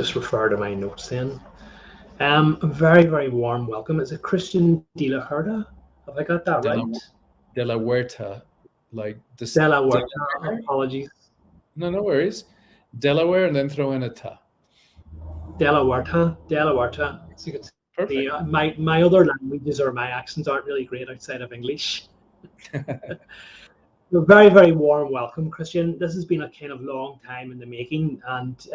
just refer to my notes then. A very, very warm welcome. Is it Christian de la Huerta? Have I got that De la, right? de la Huerta, like this De la Huerta, Delaware? apologies. No, no worries. Delaware, and then throw in a ta. De la Huerta, De la Huerta. As you can see, Perfect. my other languages or my accents aren't really great outside of English. A very, very warm welcome, Christian. This has been a kind of long time in the making, and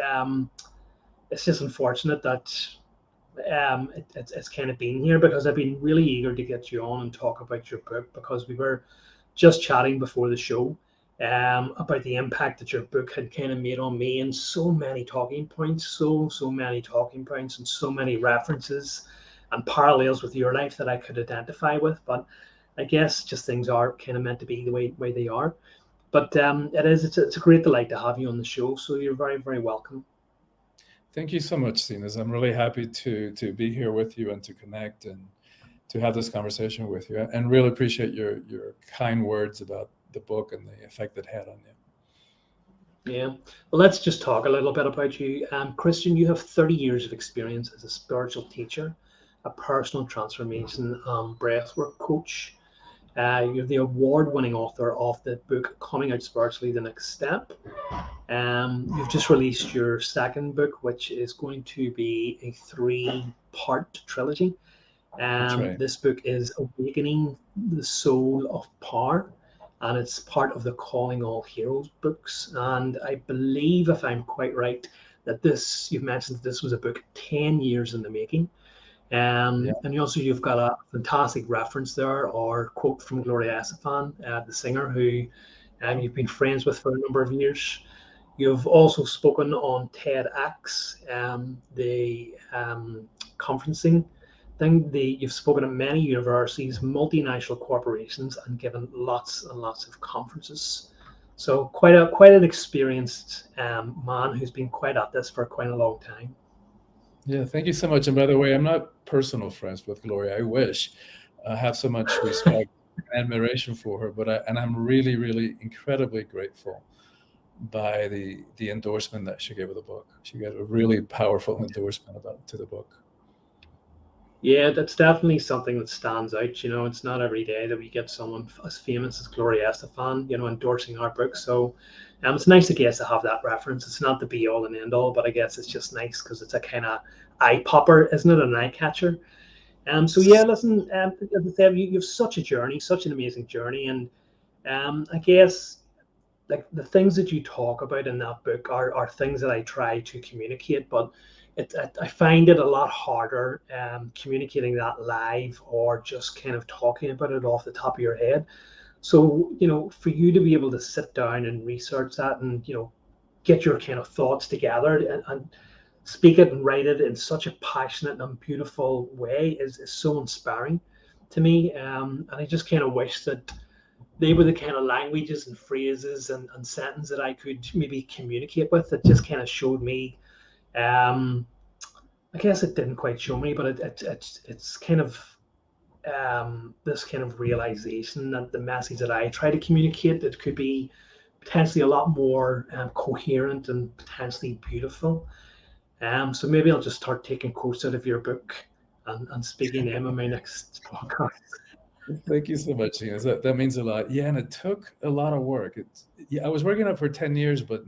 it's just unfortunate that it's kind of been here, because I've been really eager to get you on and talk about your book, because we were just chatting before the show about the impact that your book had kind of made on me, and so many talking points, so many talking points, and so many references and parallels with your life that I could identify with. But I guess just things are kind of meant to be the way they are. But it's a great delight to have you on the show. So you're very, very welcome. Thank you so much, Sinas. I'm really happy to be here with you and to connect and to have this conversation with you, and really appreciate your kind words about the book and the effect it had on you. Yeah. Well, let's just talk a little bit about you. Christian, you have 30 years of experience as a spiritual teacher, a personal transformation breathwork coach. You're the award-winning author of the book Coming Out Spiritually, The Next Step. You've just released your second book, which is going to be a 3-part trilogy. Right. This book is Awakening the Soul of Power, and it's part of the Calling All Heroes books. And I believe, if I'm quite right, that you've mentioned that this was a book 10 years in the making. And you've got a fantastic reference there, or quote from Gloria Estefan, the singer who you've been friends with for a number of years. You've also spoken on TedX, the conferencing thing. You've spoken at many universities, multinational corporations, and given lots and lots of conferences. So quite an experienced man who's been quite at this for quite a long time. Yeah, thank you so much. And by the way, I'm not personal friends with Gloria. I wish. I have so much respect and admiration for her, but I'm really, really incredibly grateful by the endorsement that she gave of the book. She got a really powerful endorsement to the book. Yeah, that's definitely something that stands out. It's not every day that we get someone as famous as Gloria Estefan, endorsing our book. So it's nice, I guess, to have that reference. It's not the be all and end all, but I guess it's just nice because it's a kind of eye popper, isn't it? An eye catcher. So yeah, listen, as I said, you've such a journey, such an amazing journey. And I guess like the things that you talk about in that book are things that I try to communicate, but I find it a lot harder communicating that live, or just kind of talking about it off the top of your head. So, for you to be able to sit down and research that, and, get your kind of thoughts together, and speak it and write it in such a passionate and beautiful way is so inspiring to me. And I just kind of wish that they were the kind of languages and phrases and sentences that I could maybe communicate with, that just kind of showed me I guess it didn't quite show me, but it's kind of this kind of realization that the message that I try to communicate, that could be potentially a lot more coherent and potentially beautiful. So maybe I'll just start taking quotes out of your book and speaking them in my next podcast. Thank you so much, Ian. That means a lot. Yeah, and it took a lot of work. I was working on it for 10 years, but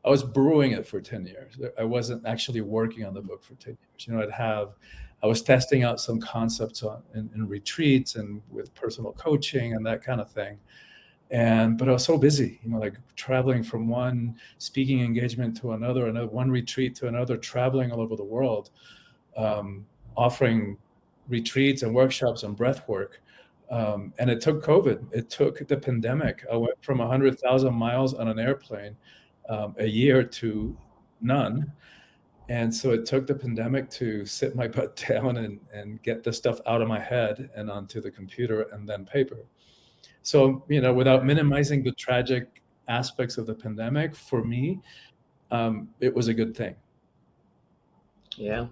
I was brewing it for 10 years. I wasn't actually working on the book for 10 years. I was testing out some concepts in retreats and with personal coaching and that kind of thing. But I was so busy, like traveling from one speaking engagement to another, one retreat to another, traveling all over the world, offering retreats and workshops on breathwork. And it took COVID. It took the pandemic. I went from 100,000 miles on an airplane a year to none. And so it took the pandemic to sit my butt down and get the stuff out of my head and onto the computer and then paper. So, without minimizing the tragic aspects of the pandemic, for me, it was a good thing. Yeah,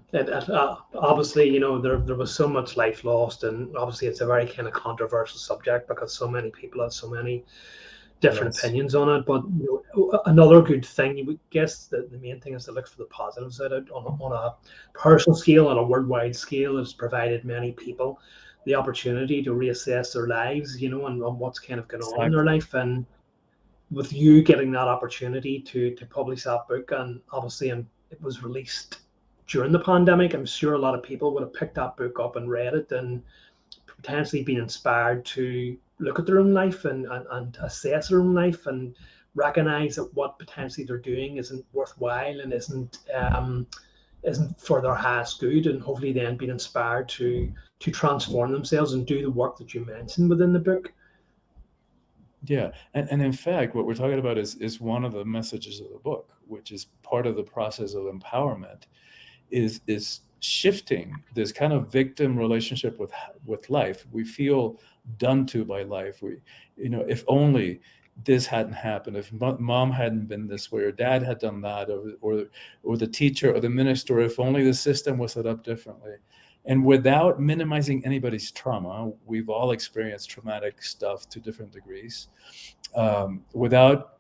obviously, there was so much life lost, and obviously it's a very kind of controversial subject, because so many people had so many different Yes. opinions on it. But another good thing, you would guess that the main thing is to look for the positives out of it on a personal scale, on a worldwide scale. It's provided many people the opportunity to reassess their lives, and what's kind of going on in their Exactly. life. And with you getting that opportunity to publish that book, and obviously, it was released during the pandemic, I'm sure a lot of people would have picked that book up and read it, and potentially been inspired to look at their own life, and assess their own life, and recognize that what potentially they're doing isn't worthwhile, and isn't for their highest good, and hopefully then being inspired to transform themselves and do the work that you mentioned within the book. Yeah, and in fact, what we're talking about is one of the messages of the book, which is part of the process of empowerment, is shifting this kind of victim relationship with life. We feel done to by life. If only this hadn't happened, if mom hadn't been this way, or dad had done that, or the teacher or the minister, if only the system was set up differently. And without minimizing anybody's trauma, we've all experienced traumatic stuff to different degrees. Without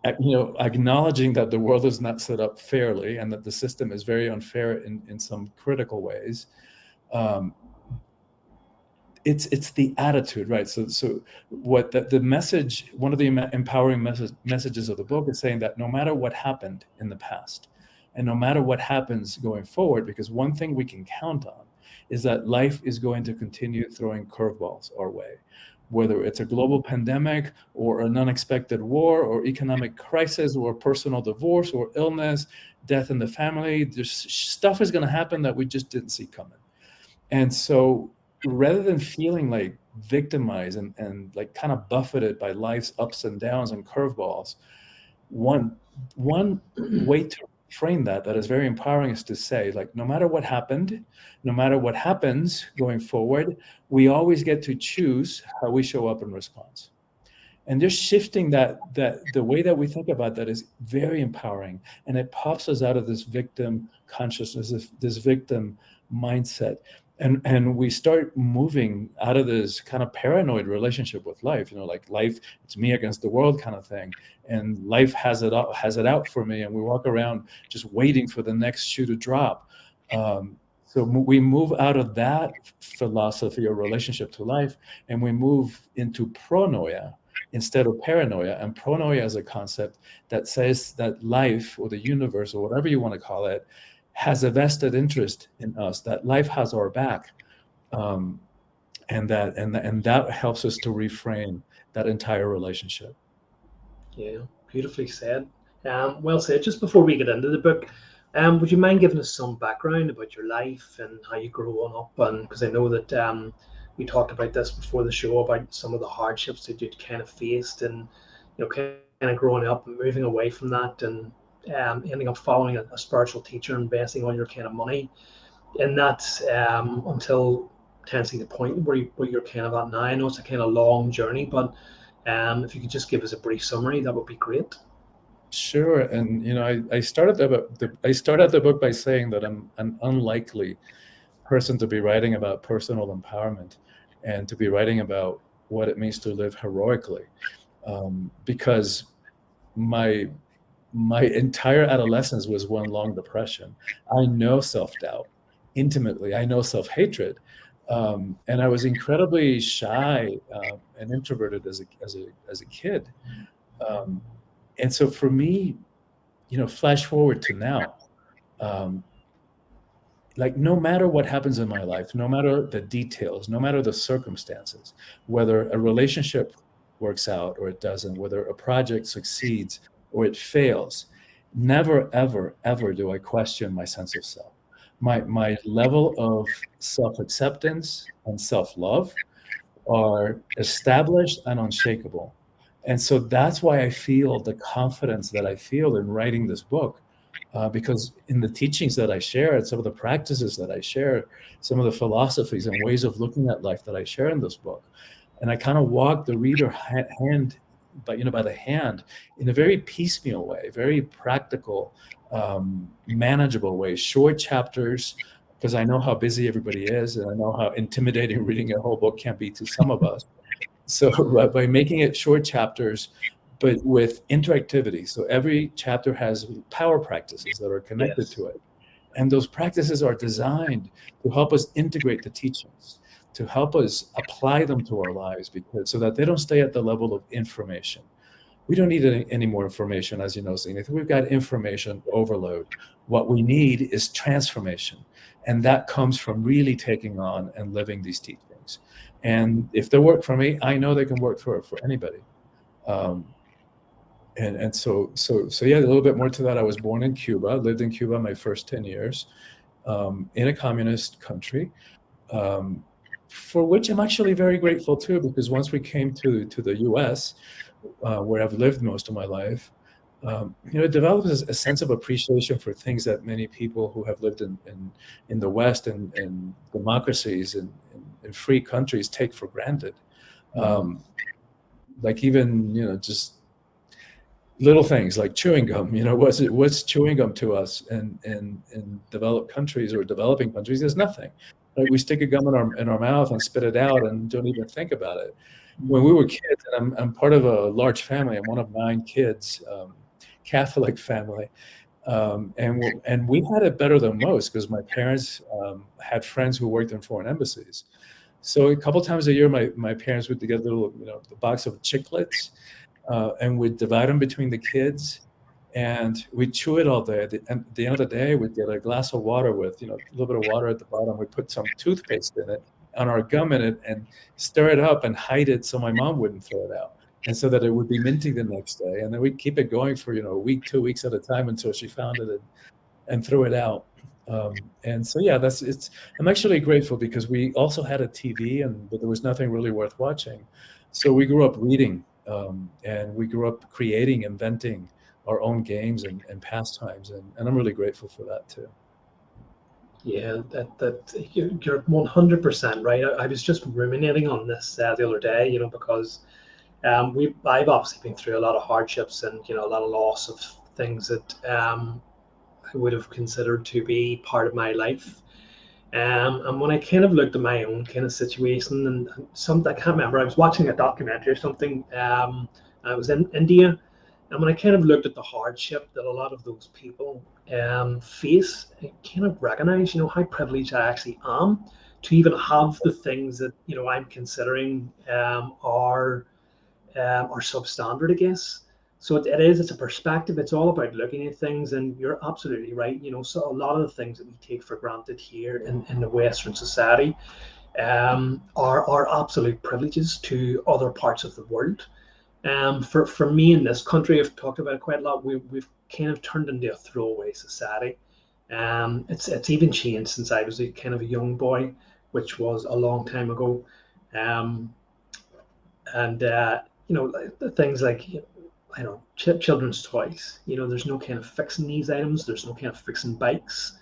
acknowledging that the world is not set up fairly and that the system is very unfair in some critical ways. um, it's the attitude, right? So what the message, one of the empowering messages of the book is saying that no matter what happened in the past, and no matter what happens going forward, because one thing we can count on is that life is going to continue throwing curveballs our way, whether it's a global pandemic or an unexpected war or economic crisis or personal divorce or illness, death in the family. There's stuff is going to happen that we just didn't see coming. And so rather than feeling like victimized and like kind of buffeted by life's ups and downs and curveballs, one one way to frame that is very empowering is to say, like, no matter what happened, no matter what happens going forward, we always get to choose how we show up in response. And just shifting that the way that we think about that is very empowering, and it pops us out of this victim consciousness, this victim mindset, and we start moving out of this kind of paranoid relationship with life, like life, it's me against the world kind of thing, and life has it out for me, and we walk around just waiting for the next shoe to drop. So we move out of that philosophy or relationship to life, and we move into pronoia instead of paranoia. And pronoia is a concept that says that life or the universe or whatever you want to call it has a vested interest in us, that life has our back. um, and that helps us to reframe that entire relationship. Yeah, beautifully said. Well said. Just before we get into the book, would you mind giving us some background about your life and how you grew up? And because I know that we talked about this before the show, about some of the hardships that you'd kind of faced, and kind of growing up and moving away from that, and ending up following a spiritual teacher, investing all your kind of money in that, until potentially the point where you're kind of at now. I know it's a kind of long journey, but if you could just give us a brief summary, that would be great. Sure. And I started the book by saying that I'm an unlikely person to be writing about personal empowerment and to be writing about what it means to live heroically, because my my entire adolescence was one long depression. I know self-doubt intimately. I know self-hatred, and I was incredibly shy and introverted as a kid. Um, and so for me, flash forward to now. Um, like, no matter what happens in my life, no matter the details, no matter the circumstances, whether a relationship works out or it doesn't, whether a project succeeds or it fails, never, ever, ever do I question my sense of self. My level of self-acceptance and self-love are established and unshakable. And so that's why I feel the confidence that I feel in writing this book, because in the teachings that I share and some of the practices that I share, some of the philosophies and ways of looking at life that I share in this book, and I kind of walk the reader hand by the hand in a very piecemeal way, very practical, manageable way, short chapters, because I know how busy everybody is, and I know how intimidating reading a whole book can be to some of us. So by making it short chapters, but with interactivity. So every chapter has power practices that are connected Yes. to it. And those practices are designed to help us integrate the teachings, to help us apply them to our lives, because so that they don't stay at the level of information. We don't need any more information, as you know, Signet. We've got information overload. What we need is transformation. And that comes from really taking on and living these teachings. And if they work for me, I know they can work for anybody. Um, and so yeah, a little bit more to that. I was born in Cuba, lived in Cuba my first 10 years, in a communist country, um, for which I'm actually very grateful too, because once we came to the US, where I've lived most of my life, it develops a sense of appreciation for things that many people who have lived in the West and democracies and free countries take for granted. Mm. Um, like even, just little things like chewing gum. What's chewing gum to us in developed countries or developing countries? There's nothing. Like we stick a gum in our mouth and spit it out and don't even think about it. When we were kids, and I'm part of a large family. I'm one of 9 kids, Catholic family, and we had it better than most because my parents had friends who worked in foreign embassies. So a couple times a year, my parents would get a little, a box of chiclets, and we'd divide them between the kids, and we'd chew it all day. At the end of the day, we'd get a glass of water with, a little bit of water at the bottom. We'd put some toothpaste in it, and our gum in it, and stir it up and hide it so my mom wouldn't throw it out, and so that it would be minty the next day. And then we'd keep it going for, a week, 2 weeks at a time until she found it and threw it out. And so, yeah, I'm actually grateful because we also had a TV, but there was nothing really worth watching. So we grew up reading, and we grew up creating, inventing our own games and pastimes. And I'm really grateful for that too. Yeah, you're 100% right. I was just ruminating on this the other day, because I've obviously been through a lot of hardships and a lot of loss of things that I would have considered to be part of my life. And when I kind of looked at my own kind of situation and something, I can't remember, I was watching a documentary or something. I was in India, and when I kind of looked at the hardship that a lot of those people face, I kind of recognize, how privileged I actually am to even have the things that I'm considering are substandard, I guess. So it's a perspective. It's all about looking at things, and you're absolutely right. So a lot of the things that we take for granted here in the Western society are absolute privileges to other parts of the world. For me in this country, I've talked about it quite a lot. We've kind of turned into a throwaway society. It's even changed since I was a kind of a young boy, which was a long time ago. Um, and things like I don't know, children's toys. There's no kind of fixing these items. There's no kind of fixing bikes.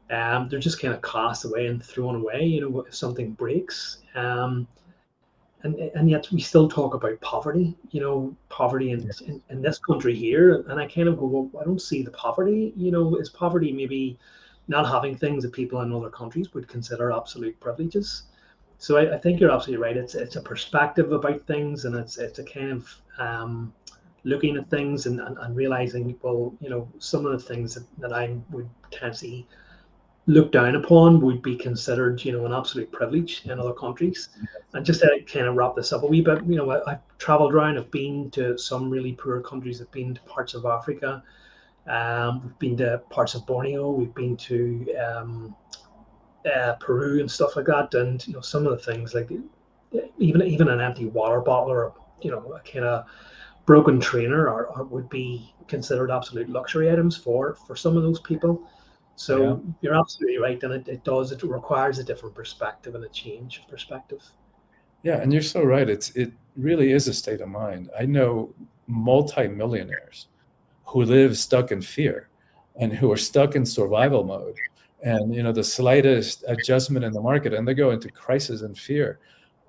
They're just kind of cast away and thrown away. If something breaks. And yet we still talk about poverty. Poverty Yeah. in this country here. And I kind of go, well, I don't see the poverty. Is poverty maybe not having things that people in other countries would consider absolute privileges? So I think you're absolutely right. It's a perspective about things, and it's a kind of looking at things and realizing, well, some of the things that I would potentially look down upon would be considered, an absolute privilege in other countries. And just to kind of wrap this up a wee bit, I've traveled around. I've been to some really poor countries. I've been to parts of Africa. We've been to parts of Borneo. We've been to Peru and stuff like that. And some of the things like even an empty water bottle or a kind of broken trainer would be considered absolute luxury items for some of those people. Yeah. So you're absolutely right, and it requires a different perspective and a change of perspective. Yeah, and you're so right. It really is a state of mind. I know multimillionaires who live stuck in fear and who are stuck in survival mode. And the slightest adjustment in the market, and they go into crisis and fear.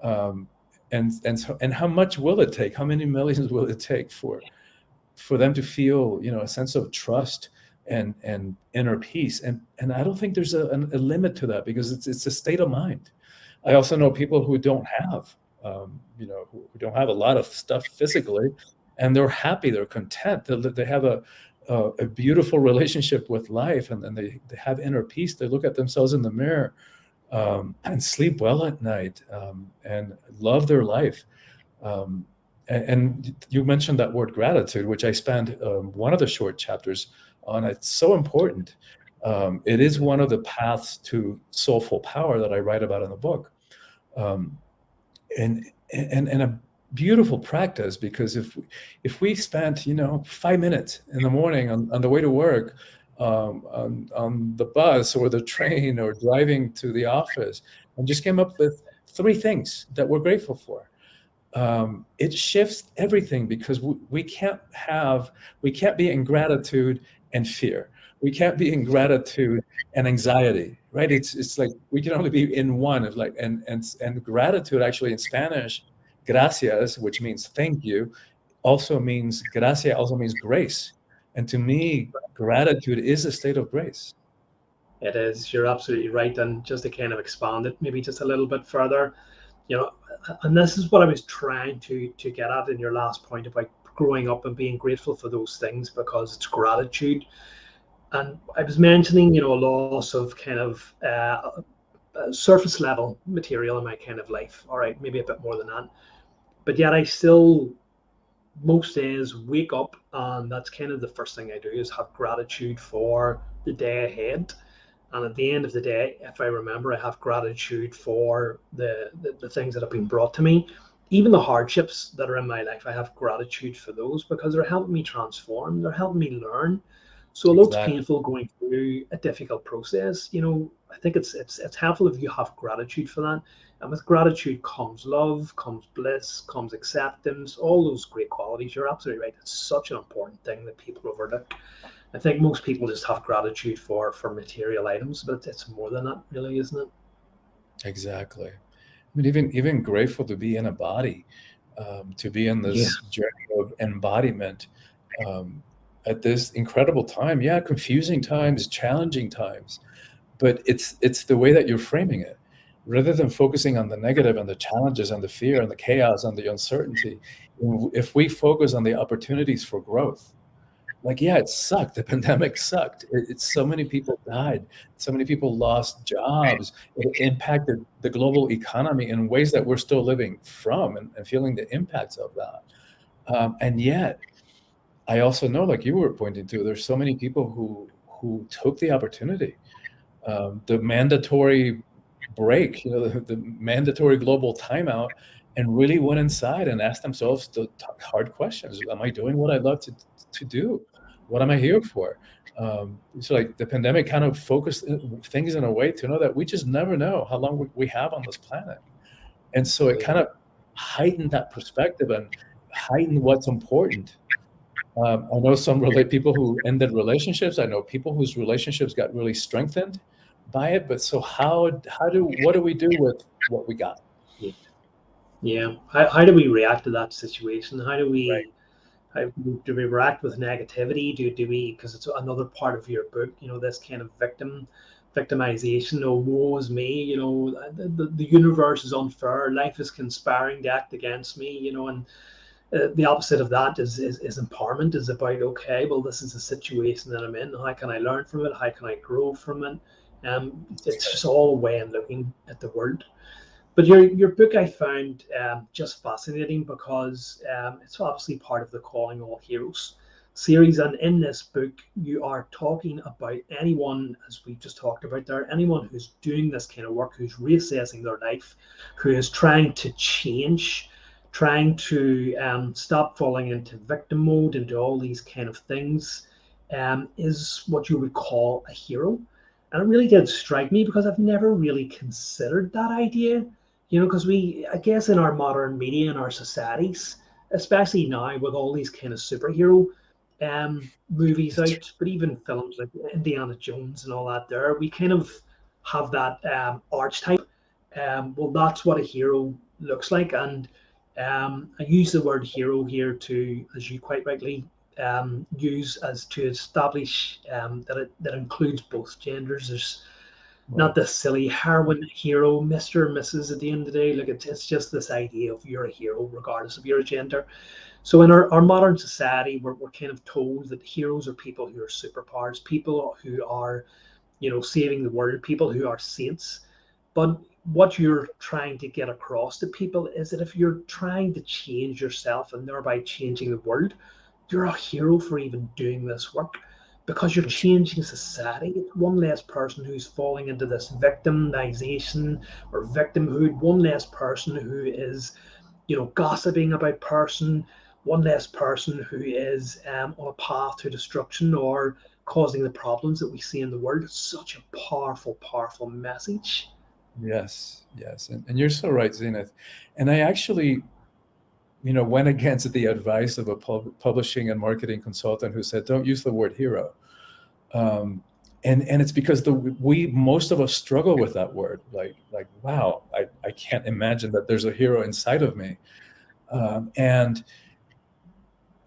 Um, and how much will it take? How many millions will it take for them to feel a sense of trust and inner peace? And I don't think there's a limit to that, because it's a state of mind. I also know people who don't have who don't have a lot of stuff physically, and they're happy, they're content, they have a beautiful relationship with life, and they have inner peace. They look at themselves in the mirror, and sleep well at night, and love their life. Um, and you mentioned that word gratitude, which I spent one of the short chapters on. It's so important. It is one of the paths to soulful power that I write about in the book. Um, and a beautiful practice, because if we spent 5 minutes in the morning on the way to work, on the bus or the train or driving to the office, and just came up with 3 things that we're grateful for, it shifts everything, because we can't be in gratitude and fear. We can't be in gratitude and anxiety, right? It's like we can only be in one. Of like and gratitude, actually, in Spanish, gracias, which means thank you, also means gracia, also means grace. And to me, gratitude is a state of grace. It is. You're absolutely right. And just to kind of expand it, maybe just a little bit further, you know, and this is what I was trying to get at in your last point about growing up and being grateful for those things, because it's gratitude. And I was mentioning, a loss of kind of surface level material in my kind of life. All right, maybe a bit more than that. But yet I still most days wake up, and that's kind of the first thing I do is have gratitude for the day ahead. And at the end of the day, if I remember, I have gratitude for the things that have been brought to me, even the hardships that are in my life. I have gratitude for those, because they're helping me transform, they're helping me learn. So although it's Exactly. painful going through a difficult process, I think it's helpful if you have gratitude for that. And with gratitude comes love, comes bliss, comes acceptance, all those great qualities. You're absolutely right. It's such an important thing that people overlook. I think most people just have gratitude for material items, but it's more than that, really, isn't it? Exactly. I mean, even grateful to be in a body, to be in Yeah, this journey of embodiment, um, at this incredible time. Yeah, confusing times, challenging times, but it's the way that you're framing it. Rather than focusing on the negative and the challenges and the fear and the chaos and the uncertainty, if we focus on the opportunities for growth, like, yeah, it sucked. The pandemic sucked. It's so many people died. So many people lost jobs. It impacted the global economy in ways that we're still living from, and feeling the impacts of that. And yet, I also know, like you were pointing to, there's so many people who took the opportunity, the mandatory break, the mandatory global timeout, and really went inside and asked themselves the hard questions. Am I doing what I love to do? What am I here for? So like the pandemic kind of focused things in a way to know that we just never know how long we have on this planet. And so it kind yeah, of heightened that perspective and heightened what's important. I know some relate people who ended relationships. I know people whose relationships got really strengthened by it. But so what do we do with what we got? yeah, yeah. How do we react to that situation? Right. How do we react with negativity? Do we, because it's another part of your book, this kind of victimization. Oh, woe is me, the universe is unfair, life is conspiring to act against me, and the opposite of that is empowerment, is about, okay, well, this is a situation that I'm in, how can I learn from it, how can I grow from it? It's just all a way of looking at the world. But your book I found just fascinating, because it's obviously part of the Calling All Heroes series. And in this book, you are talking about anyone, as we just talked about there, anyone who's doing this kind of work, who's reassessing their life, who is trying to change, trying to stop falling into victim mode, into all these kind of things, is what you would call a hero. And it really did strike me, because I've never really considered that idea, because I guess in our modern media, in our societies, especially now with all these kind of superhero movies out, but even films like Indiana Jones and all that, there, we kind of have that archetype. Well, that's what a hero looks like. And I use the word hero here to, as you quite rightly use, as to establish that that includes both genders. not Right. this silly heroine hero, Mr. and Mrs. at the end of the day. Like it's just this idea of you're a hero regardless of your gender. So in our modern society, we're kind of told that heroes are people who are superpowers, people who are, saving the world, people who are saints. But what you're trying to get across to people is that if you're trying to change yourself and thereby changing the world, you're a hero for even doing this work because you're That's changing society. It's one less person who's falling into this victimization or victimhood, one less person who is, gossiping about person, one less person who is on a path to destruction or causing the problems that we see in the world. It's such a powerful, powerful message. yes, yes, and you're so right, Zenith. And I actually, went against the advice of a publishing and marketing consultant who said, "Don't use the word hero." Um, and it's because we most of us struggle with that word. Like, wow, I can't imagine that there's a hero inside of me. And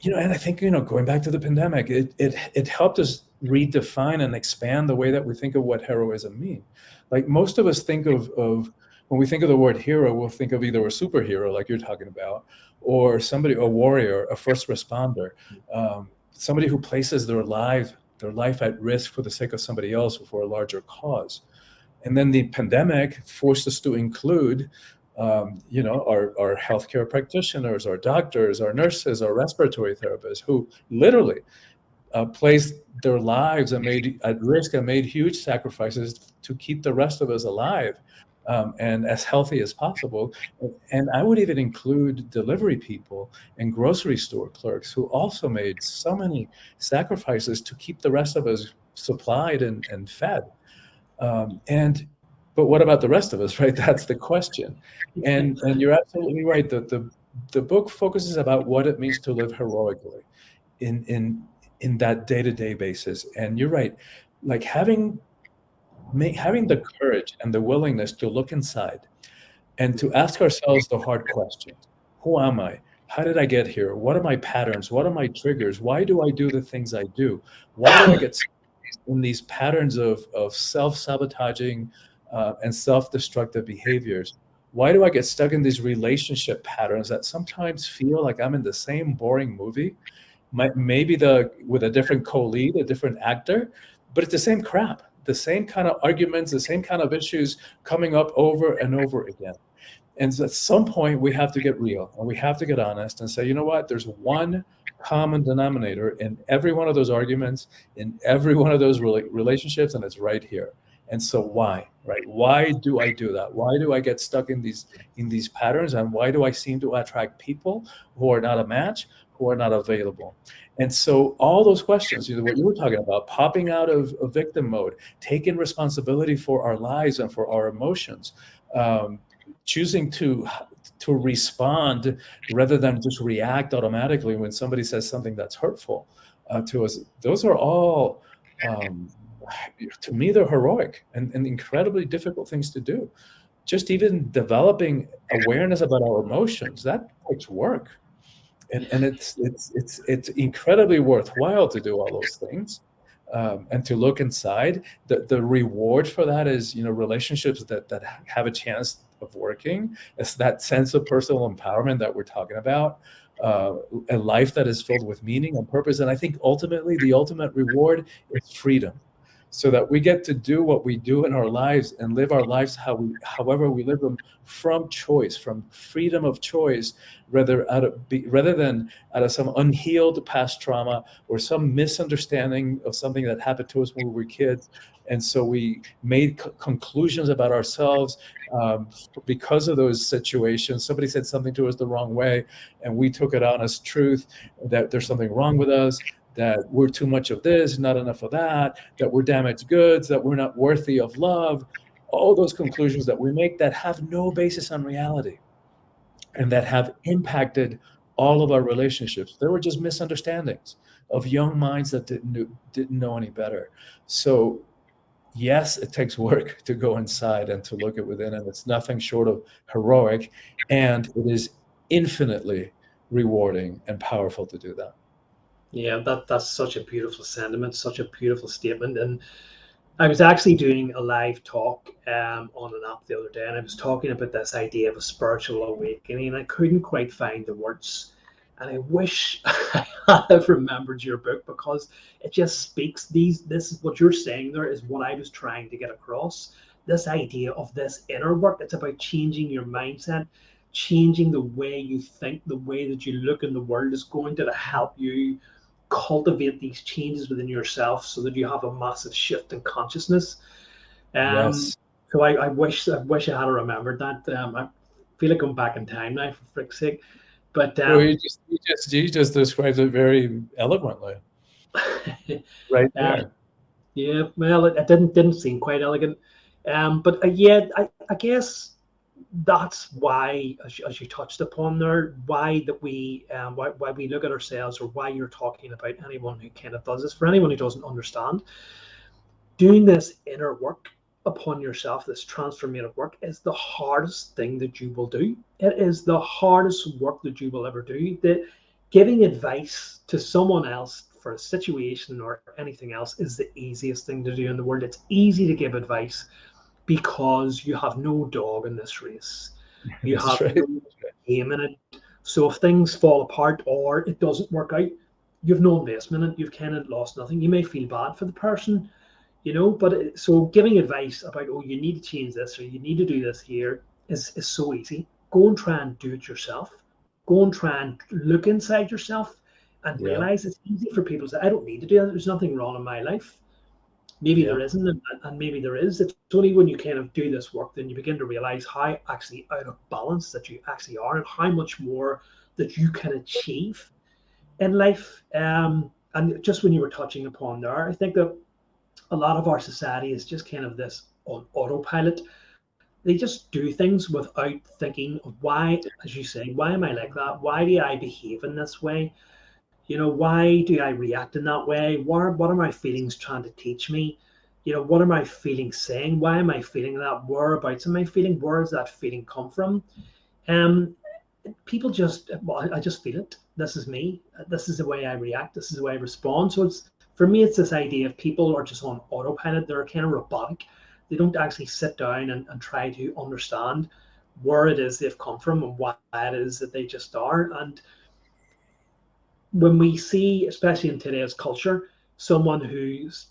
and I think, going back to the pandemic, it helped us redefine and expand the way that we think of what heroism means. Like most of us think of when we think of the word hero, we'll think of either a superhero, like you're talking about, or somebody, a warrior, a first responder, somebody who places their life at risk for the sake of somebody else or for a larger cause. And then the pandemic forced us to include, our healthcare practitioners, our doctors, our nurses, our respiratory therapists, who literally placed their lives and made at risk and made huge sacrifices to keep the rest of us alive, and as healthy as possible. And I would even include delivery people and grocery store clerks who also made so many sacrifices to keep the rest of us supplied and fed. And but what about the rest of us, right? That's the question. And you're absolutely right. The book focuses about what it means to live heroically in that day-to-day basis. And you're right, like having the courage and the willingness to look inside and to ask ourselves the hard questions. Who am I? How did I get here? What are my patterns? What are my triggers? Why do I do the things I do? Why do I get in these patterns of self-sabotaging and self-destructive behaviors? Why do I get stuck in these relationship patterns that sometimes feel like I'm in the same boring movie? Maybe with a different co-lead, a different actor, but it's the same crap, the same kind of arguments, the same kind of issues coming up over and over again. And so at some point, we have to get real and we have to get honest and say, you know what? There's one common denominator in every one of those arguments, in every one of those relationships, and it's right here. And so why, right? Why do I do that? Why do I get stuck in these patterns? And why do I seem to attract people who are not a match, who are not available? And so all those questions, what you were talking about, popping out of victim mode, taking responsibility for our lives and for our emotions, choosing to respond rather than just react automatically when somebody says something that's hurtful to us. Those are all, to me, they're heroic and incredibly difficult things to do. Just even developing awareness about our emotions, that takes work. And it's incredibly worthwhile to do all those things, and to look inside. The reward for that is, relationships that have a chance of working. It's that sense of personal empowerment that we're talking about, a life that is filled with meaning and purpose. And I think ultimately the ultimate reward is freedom, so that we get to do what we do in our lives and live our lives however we live them, from choice, from freedom of choice, rather than out of some unhealed past trauma or some misunderstanding of something that happened to us when we were kids. And so we made conclusions about ourselves, because of those situations. Somebody said something to us the wrong way, and we took it on as truth that there's something wrong with us, that we're too much of this, not enough of that we're damaged goods, that we're not worthy of love. All those conclusions that we make that have no basis on reality and that have impacted all of our relationships. They were just misunderstandings of young minds that didn't know any better. So yes, it takes work to go inside and to look at within, and it's nothing short of heroic, and it is infinitely rewarding and powerful to do that. Yeah, that's such a beautiful sentiment, such a beautiful statement. And I was actually doing a live talk on an app the other day, and I was talking about this idea of a spiritual awakening, and I couldn't quite find the words. And I wish I had remembered your book, because it just speaks these. This is what you're saying. There is what I was trying to get across. This idea of this inner work. It's about changing your mindset, changing the way you think, the way that you look in the world is going to help you cultivate these changes within yourself so that you have a massive shift in consciousness. Um, Yes. so I wish I had remembered that. I feel like I'm back in time now, for frick's sake. But Well, you just described it very eloquently right uh, there. yeah, well, it didn't seem quite elegant. But yeah, I guess that's why, as you touched upon there, why that why we look at ourselves, or why you're talking about anyone who kind of does this. For anyone who doesn't understand, doing this inner work upon yourself, this transformative work, is the hardest thing that you will do. It is the hardest work that you will ever do. That giving advice to someone else for a situation or anything else is the easiest thing to do in the world. It's easy to give advice because you have no dog in this race. You That's have right. no aim in it. So if things fall apart or it doesn't work out, you've no investment in it. You've kind of lost nothing. You may feel bad for the person, but so giving advice about, oh, you need to change this or you need to do this here is so easy. Go and try and do it yourself. Go and try and look inside yourself and Yeah. realize it's easy for people to say, I don't need to do that. There's nothing wrong in my life. Maybe Yeah. there isn't, and maybe there is. It's only when you kind of do this work then you begin to realize how actually out of balance that you actually are, and how much more that you can achieve in life. And just when you were touching upon there, I think that a lot of our society is just kind of this on autopilot. They just do things without thinking of why, as you say, why am I like that? Why do I behave in this way? Why do I react in that way? What are my feelings trying to teach me? What are my feelings saying? Why am I feeling that? Whereabouts am I feeling? Where does that feeling come from? Um, People just, well, I just feel it. This is me. This is the way I react. This is the way I respond. So it's, for me, it's this idea of people are just on autopilot. They're kind of robotic. They don't actually sit down and try to understand where it is they've come from and why it is that they just are. And when we see, especially in today's culture, someone who's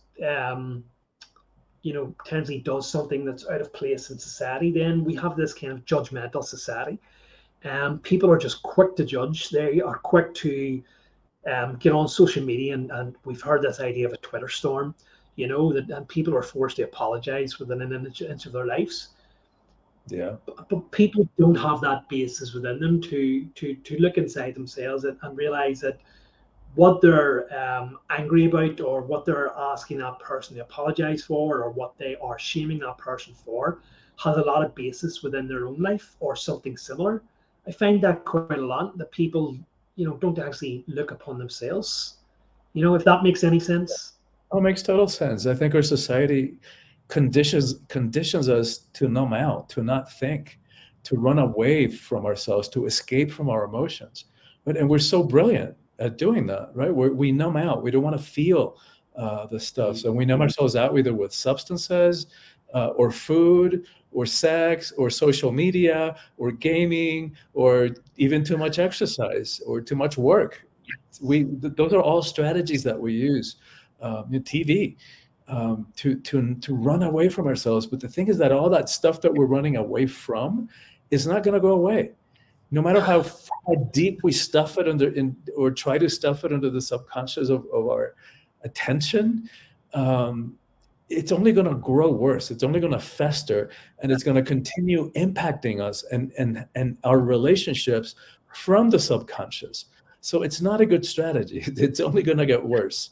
potentially does something that's out of place in society, then we have this kind of judgmental society. People are just quick to judge. They are quick to get on social media, and we've heard this idea of a Twitter storm, that and people are forced to apologize within an inch of their lives. Yeah. But people don't have that basis within them to look inside themselves and realize that what they're angry about, or what they're asking that person to apologize for, or what they are shaming that person for, has a lot of basis within their own life or something similar. I find that quite a lot, that people, don't actually look upon themselves. If that makes any sense. Oh, it makes total sense. I think our society conditions us to numb out, to not think, to run away from ourselves, to escape from our emotions. And we're so brilliant at doing that, right? We numb out. We don't want to feel the stuff. So we numb ourselves out either with substances, or food, or sex, or social media, or gaming, or even too much exercise, or too much work. Those are all strategies that we use, TV, to run away from ourselves. But the thing is that all that stuff that we're running away from is not going to go away, no matter how far deep we stuff it or try to stuff it under the subconscious of our attention. Um, it's only going to grow worse. It's only going to fester, and it's going to continue impacting us and our relationships from the subconscious. So it's not a good strategy. It's only going to get worse.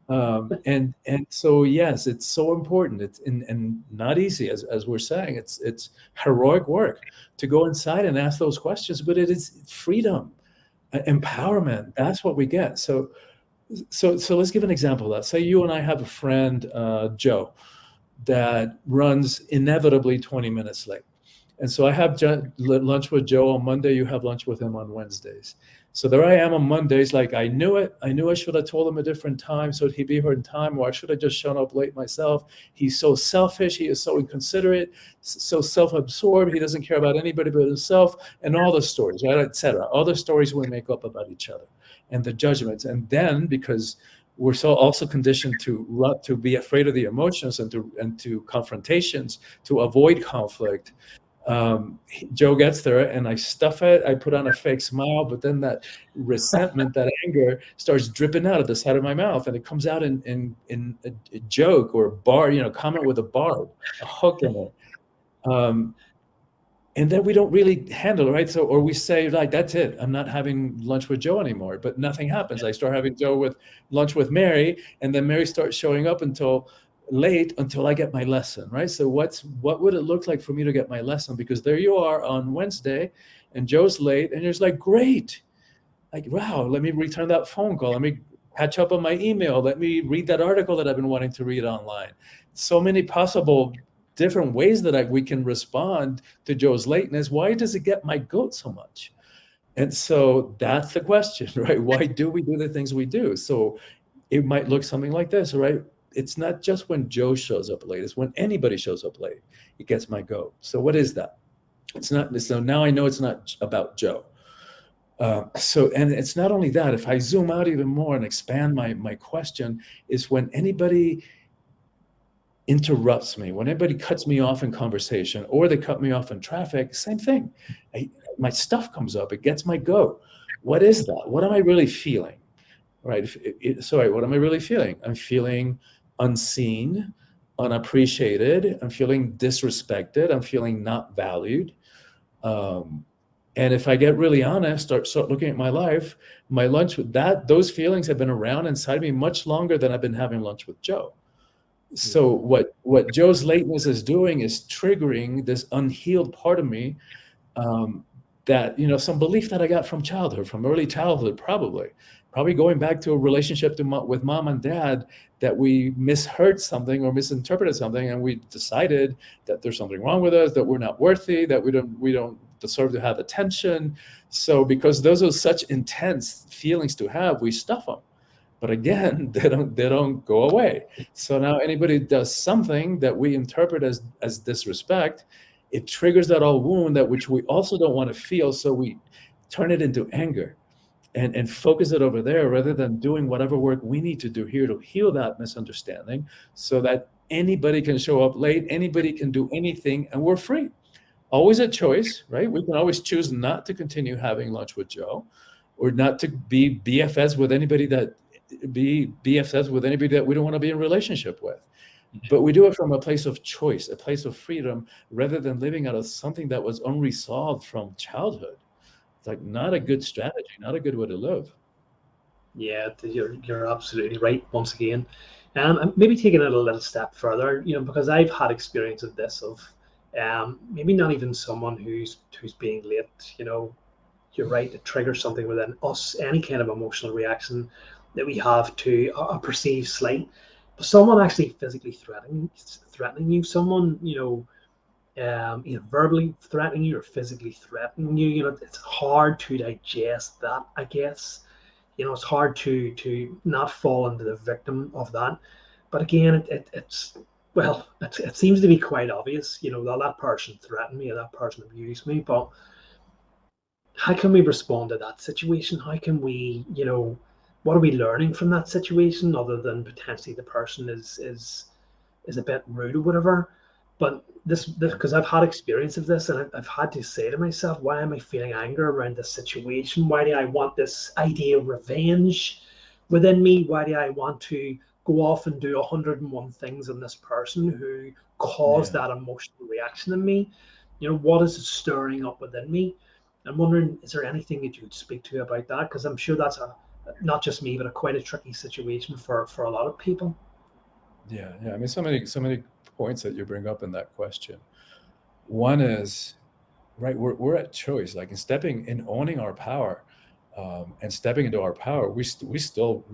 And so yes, it's so important. It's and not easy, as we're saying. It's heroic work to go inside and ask those questions, but it is freedom, empowerment. That's what we get. So let's give an example of that. Say you and I have a friend, Joe, that runs inevitably 20 minutes late. And so I have lunch with Joe on Monday. You have lunch with him on Wednesdays. So there I am on Mondays, like I knew it. I knew I should have told him a different time so he'd be here in time, or I should have just shown up late myself. He's so selfish. He is so inconsiderate, so self-absorbed. He doesn't care about anybody but himself, and all the stories, right, etc. All the stories we make up about each other, and the judgments. And then because we're so also conditioned to be afraid of the emotions and to confrontations, to avoid conflict, Joe gets there and I stuff it. I put on a fake smile, but then that resentment, that anger starts dripping out of the side of my mouth, and it comes out in a joke or a bar, comment with a barb, a hook in it. And then we don't really handle it, right? So, or we say like, that's it, I'm not having lunch with Joe anymore, but nothing happens. I start having lunch with Mary, and then Mary starts showing up until late until I get my lesson, right? So what would it look like for me to get my lesson? Because there you are on Wednesday and Joe's late, and you're just like, great. Like, wow, let me return that phone call. Let me catch up on my email. Let me read that article that I've been wanting to read online. So many possible different ways that we can respond to Joe's lateness. Why does it get my goat so much? And so that's the question, right? Why do we do the things we do? So it might look something like this, right? It's not just when Joe shows up late, it's when anybody shows up late, it gets my goat. So what is that? It's not, so now I know it's not about Joe. And it's not only that, if I zoom out even more and expand my question, is when anybody interrupts me, when anybody cuts me off in conversation, or they cut me off in traffic, same thing. My stuff comes up, it gets my goat. What is that? What am I really feeling? Right. Sorry, what am I really feeling? I'm feeling unseen, unappreciated. I'm feeling disrespected. I'm feeling not valued. And if I get really honest, start looking at my life, my lunch with those feelings have been around inside me much longer than I've been having lunch with Joe. So what Joe's lateness is doing is triggering this unhealed part of me, that, some belief that I got from childhood, from early childhood, probably going back to a relationship with mom and dad, that we misheard something or misinterpreted something, and we decided that there's something wrong with us, that we're not worthy, that we don't deserve to have attention. So because those are such intense feelings to have, we stuff them. But again, they don't go away. So now anybody does something that we interpret as disrespect, it triggers that old wound, that which we also don't want to feel. So we turn it into anger and focus it over there, rather than doing whatever work we need to do here to heal that misunderstanding, so that anybody can show up late, anybody can do anything, and we're free. Always a choice, right? We can always choose not to continue having lunch with Joe, or not to be BFFs with anybody that we don't want to be in relationship with. But we do it from a place of choice, a place of freedom, rather than living out of something that was unresolved from childhood. It's like not a good strategy, not a good way to live. Yeah, you're absolutely right once again. And maybe taking it a little step further, because I've had experience of this, of maybe not even someone who's being late. You're right, it triggers something within us, any kind of emotional reaction that we have to a perceived slight. But someone actually physically threatening you, someone, either verbally threatening you or physically threatening you, it's hard to digest that, I guess. It's hard to not fall into the victim of that. But again, it seems to be quite obvious, that person threatened me or that person abused me. But how can we respond to that situation? How can we, what are we learning from that situation, other than potentially the person is a bit rude or whatever? But this because I've had experience of this, and I've had to say to myself, why am I feeling anger around this situation? Why do I want this idea of revenge within me? Why do I want to go off and do 101 things on this person who caused that emotional reaction in me? What is it stirring up within me? I'm wondering, is there anything that you would speak to about that? Because I'm sure that's not just me, but quite a tricky situation for a lot of people. Yeah. I mean, so many points that you bring up in that question. One is, right, we're at choice, like in owning our power, and stepping into our power. We still,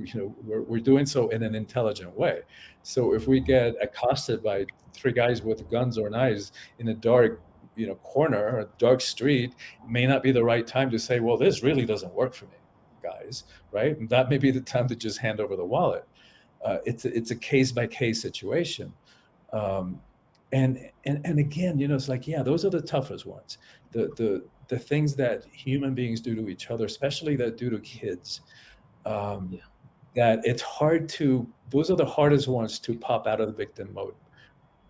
we're doing so in an intelligent way. So if we get accosted by three guys with guns or knives in a dark, corner or a dark street, it may not be the right time to say, well, this really doesn't work for me. guys, right? And that may be the time to just hand over the wallet. It's a case by case situation. Um, and again, it's like, yeah, those are the toughest ones. The things that human beings do to each other, especially that do to kids, um, yeah, that it's hard to, those are the hardest ones to pop out of the victim mode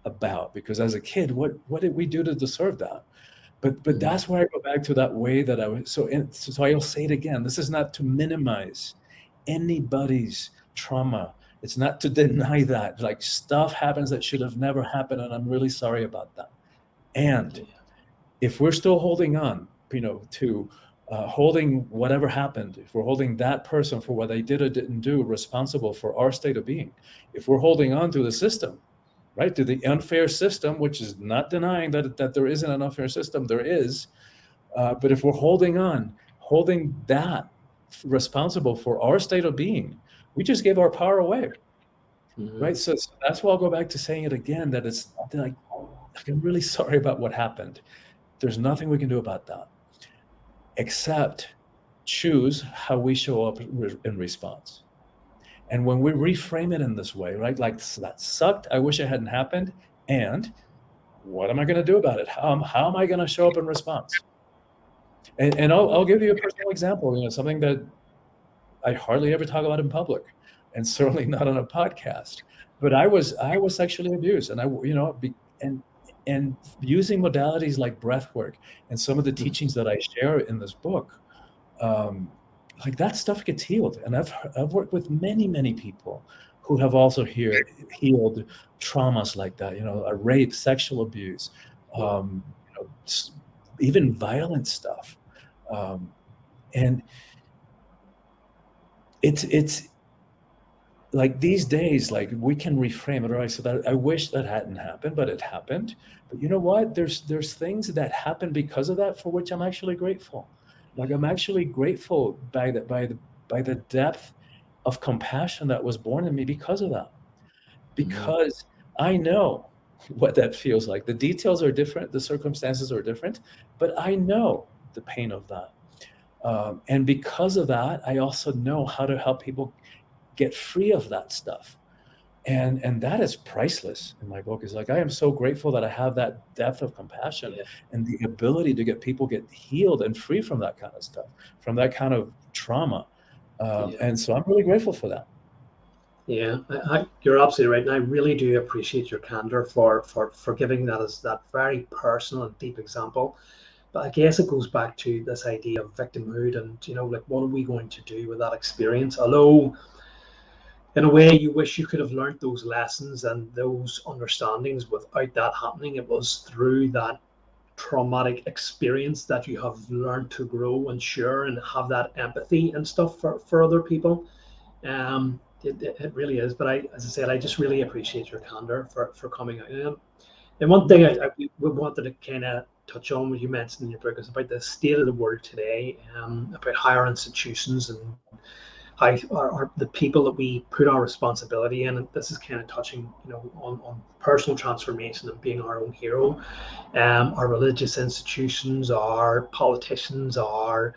about, because as a kid, what did we do to deserve that? But mm, that's where I go back to that way that I was so I'll say it again. This is not to minimize anybody's trauma. It's not to deny that. Like, stuff happens that should have never happened, and I'm really sorry about that. And yeah, if we're still holding on, to holding whatever happened, if we're holding that person for what they did or didn't do responsible for our state of being, if we're holding on to the system, right, to the unfair system, which is not denying that there isn't an unfair system, there is, but if we're holding that responsible for our state of being, we just gave our power away, mm, right? So that's why I'll go back to saying it again, that it's like, I'm really sorry about what happened. There's nothing we can do about that except choose how we show up in response. And when we reframe it in this way, right, like, that sucked, I wish it hadn't happened, and what am I going to do about it? How am I going to show up in response? And I'll yeah, give you a personal example, something that I hardly ever talk about in public, and certainly not on a podcast. But I was sexually abused, and and using modalities like breath work and some of the mm, teachings that I share in this book, um, like, that stuff gets healed. And I've worked with many people who have also healed traumas like that, a rape, sexual abuse, yeah, um, you know, s- even violent stuff. Um, and it's like, these days, like, we can reframe it, right? So that I wish that hadn't happened, but it happened. But you know what? There's things that happen because of that, for which I'm actually grateful. Like, I'm actually grateful by the depth of compassion that was born in me because of that. mm, Because I know what that feels like. The details are different, the circumstances are different, but I know the pain of that. And because of that, I also know how to help people get free of that stuff. And that is priceless in my book. Is like, I am so grateful that I have that depth of compassion yeah, and the ability to get people get healed and free from that kind of stuff, from that kind of trauma. yeah. And so I'm really grateful for that. Yeah, you're absolutely right, and I really do appreciate your candor for giving that as that very personal and deep example. But I guess it goes back to this idea of victimhood, and like, what are we going to do with that experience? Although, in a way, you wish you could have learned those lessons and those understandings without that happening. It was through that traumatic experience that you have learned to grow and share and have that empathy and stuff for other people. It really is. But as I said, I just really appreciate your candor for coming out. And one thing No, we wanted to kind of touch on, what you mentioned in your book, is about the state of the world today, about higher institutions and how are the people that we put our responsibility in. And this is kind of touching, on personal transformation and being our own hero. Our religious institutions, our politicians, our